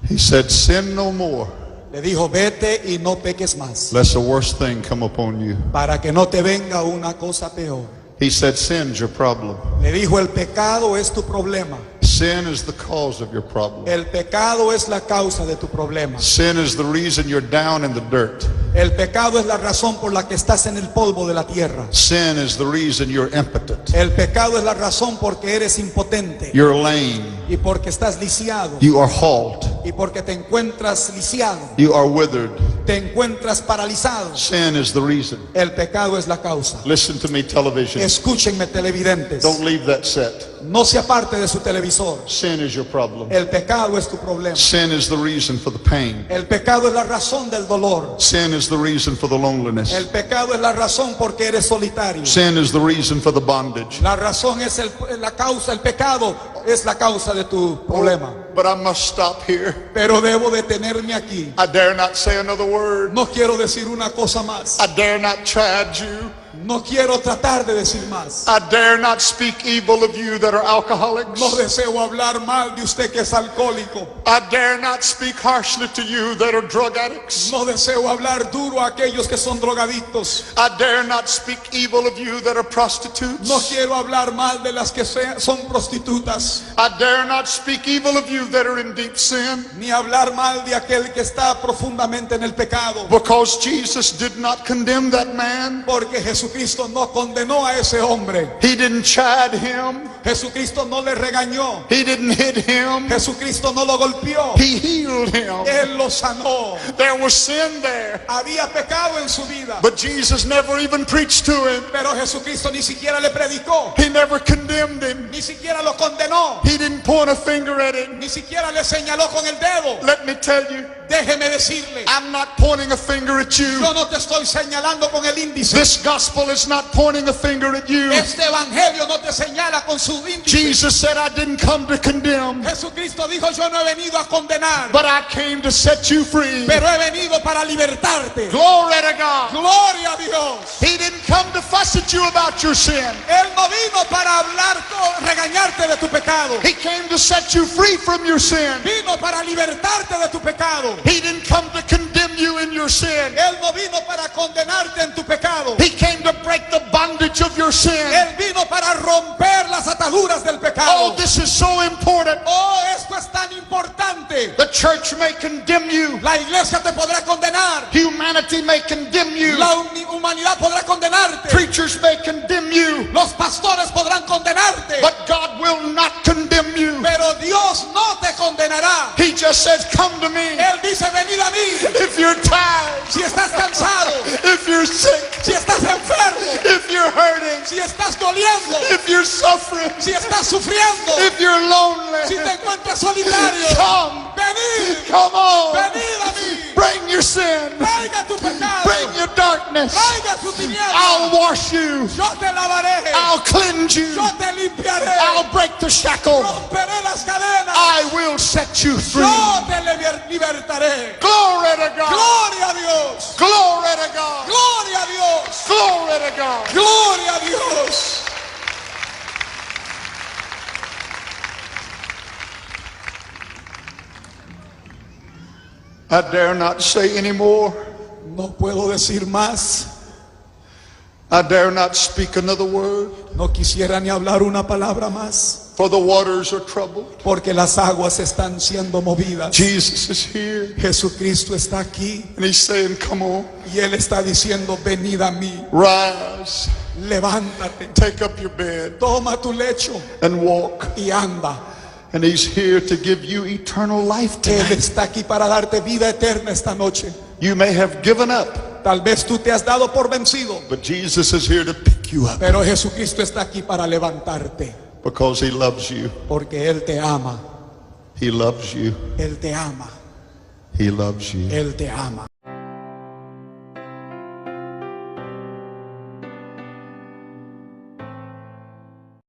Speaker 3: He said, sin no more,
Speaker 2: Le dijo, vete y no peques más,
Speaker 3: lest a worse thing come upon you.
Speaker 2: para que no te venga una cosa peor.
Speaker 3: He said, sin's your problem.
Speaker 2: Le dijo, el pecado es tu problema.
Speaker 3: Sin is the cause of your problem.
Speaker 2: El pecado es la causa de tu problema.
Speaker 3: Sin is the reason you're down in the dirt.
Speaker 2: El pecado es la razón por la que estás en el polvo de la tierra.
Speaker 3: Sin is the reason you're impotent.
Speaker 2: El pecado es la razón porque eres impotente
Speaker 3: You're lame.
Speaker 2: y porque estás lisiado
Speaker 3: You are halt.
Speaker 2: y porque te encuentras lisiado,
Speaker 3: You are withered.
Speaker 2: te encuentras paralizado.
Speaker 3: Sin is the reason.
Speaker 2: El pecado es la causa.
Speaker 3: Listen to me, television.
Speaker 2: Escúchenme, televidentes.
Speaker 3: Don't leave that set.
Speaker 2: No se aparte de su televisor.
Speaker 3: Sin is your problem.
Speaker 2: El pecado es tu problema.
Speaker 3: Sin is the reason for the pain.
Speaker 2: El pecado es la razón del dolor.
Speaker 3: Sin is the reason for the loneliness.
Speaker 2: El pecado es la razón porque eres solitario.
Speaker 3: Sin is the reason for the bondage.
Speaker 2: La razón es la causa, el pecado es la causa de tu problema.
Speaker 3: But I must stop here.
Speaker 2: Pero debo detenerme aquí.
Speaker 3: I dare not say another word.
Speaker 2: No quiero decir una cosa más.
Speaker 3: I dare not chide you.
Speaker 2: No quiero tratar de decir más.
Speaker 3: I dare not speak evil of you that are alcoholics.
Speaker 2: No deseo hablar mal de usted que es alcohólico.
Speaker 3: I dare not speak harshly to you that are drug addicts.
Speaker 2: No deseo hablar duro a aquellos que son drogadictos.
Speaker 3: I dare not speak evil of you that are prostitutes.
Speaker 2: No quiero hablar mal de las que son prostitutas.
Speaker 3: I dare not speak evil of you that are in deep sin.
Speaker 2: Ni hablar mal de aquel que está profundamente en el pecado.
Speaker 3: Because Jesus did not condemn that man.
Speaker 2: Porque Jesucristo no condenó a ese hombre.
Speaker 3: He didn't chide him.
Speaker 2: Jesucristo no le regañó.
Speaker 3: He didn't hit him.
Speaker 2: Jesucristo no lo golpeó.
Speaker 3: He healed him.
Speaker 2: Él lo sanó.
Speaker 3: There was sin there.
Speaker 2: Había pecado en su vida.
Speaker 3: But Jesus never even preached to him.
Speaker 2: Pero Jesucristo ni siquiera le predicó.
Speaker 3: He never condemned him.
Speaker 2: Ni siquiera lo condenó.
Speaker 3: He didn't point a finger at him.
Speaker 2: Ni siquiera le señaló con el dedo.
Speaker 3: Let me tell you,
Speaker 2: Déjeme decirle,
Speaker 3: I'm not pointing a finger at you.
Speaker 2: yo no te estoy señalando con el índice.
Speaker 3: This gospel is not pointing a finger at you.
Speaker 2: Este evangelio no te señala con su índice.
Speaker 3: Jesus said, I didn't come to condemn,
Speaker 2: Jesucristo dijo, yo no he venido a condenar,
Speaker 3: but I came to set you free.
Speaker 2: pero he venido para libertarte.
Speaker 3: Glory to God.
Speaker 2: Gloria a Dios.
Speaker 3: He didn't come to fuss at you about your sin.
Speaker 2: Él no vino para hablar, regañarte de tu pecado.
Speaker 3: He came to set you free from your sin.
Speaker 2: Vino para libertarte de tu pecado.
Speaker 3: He didn't come to condemn you in your sin.
Speaker 2: Él no vino para condenarte en tu pecado.
Speaker 3: He came to break the bondage
Speaker 1: bondage of your sin.
Speaker 2: Él vino para romper las ataduras del
Speaker 1: Oh,
Speaker 2: pecado.
Speaker 1: this is so important.
Speaker 2: Oh, esto es tan importante.
Speaker 1: The church may condemn you.
Speaker 2: La iglesia te podrá condenar.
Speaker 1: Humanity may condemn you.
Speaker 2: La humanidad podrá condenarte.
Speaker 1: Preachers may condemn you.
Speaker 2: Los pastores podrán condenarte.
Speaker 1: But God will not condemn you.
Speaker 2: Pero Dios no te condenará.
Speaker 1: He just says, come to me.
Speaker 2: Él dice, venid a mí.
Speaker 1: If you're tired,
Speaker 2: Si estás cansado,
Speaker 1: if you're sick,
Speaker 2: si estás enfermo,
Speaker 1: if you're hurting,
Speaker 2: si estás doliendo,
Speaker 1: if you're suffering,
Speaker 2: si estás sufriendo,
Speaker 1: if you're lonely,
Speaker 2: si te encuentras solitario,
Speaker 1: come.
Speaker 2: venid,
Speaker 1: Come on.
Speaker 2: venid a mí.
Speaker 1: Bring your sin.
Speaker 2: Traiga tu pecado,
Speaker 1: Bring your darkness.
Speaker 2: traiga tu tiniebla.
Speaker 1: I'll wash you.
Speaker 2: Yo te lavaré,
Speaker 1: I'll cleanse you.
Speaker 2: yo te limpiaré,
Speaker 1: I'll break the shackle.
Speaker 2: romperé las cadenas,
Speaker 1: I will set you free.
Speaker 2: yo te libertaré.
Speaker 1: Glory to God.
Speaker 2: Gloria a Dios,
Speaker 1: Glory to God.
Speaker 2: gloria a Dios,
Speaker 1: Glory to God.
Speaker 2: gloria a Dios.
Speaker 1: I dare not say anymore.
Speaker 2: No puedo decir más.
Speaker 1: I dare not speak another word.
Speaker 2: No quisiera ni hablar una palabra más,
Speaker 1: For the waters are troubled.
Speaker 2: porque las aguas están siendo movidas.
Speaker 1: Jesus is here.
Speaker 2: Jesucristo está aquí
Speaker 1: And he's saying, come on.
Speaker 2: y Él está diciendo, venid a mí,
Speaker 1: Rise.
Speaker 2: levántate,
Speaker 1: Take up your bed
Speaker 2: toma tu lecho
Speaker 1: and walk.
Speaker 2: y anda.
Speaker 1: And he's here to give you eternal life
Speaker 2: Él
Speaker 1: tonight.
Speaker 2: está aquí para darte vida eterna esta noche.
Speaker 1: You may have given up,
Speaker 2: Tal vez tú te has dado por vencido,
Speaker 1: but Jesus is here to pick you up
Speaker 2: pero Jesucristo está aquí para levantarte,
Speaker 1: because he loves you.
Speaker 2: porque Él te ama,
Speaker 1: He loves you.
Speaker 2: Él te ama,
Speaker 1: He loves you.
Speaker 2: Él te ama.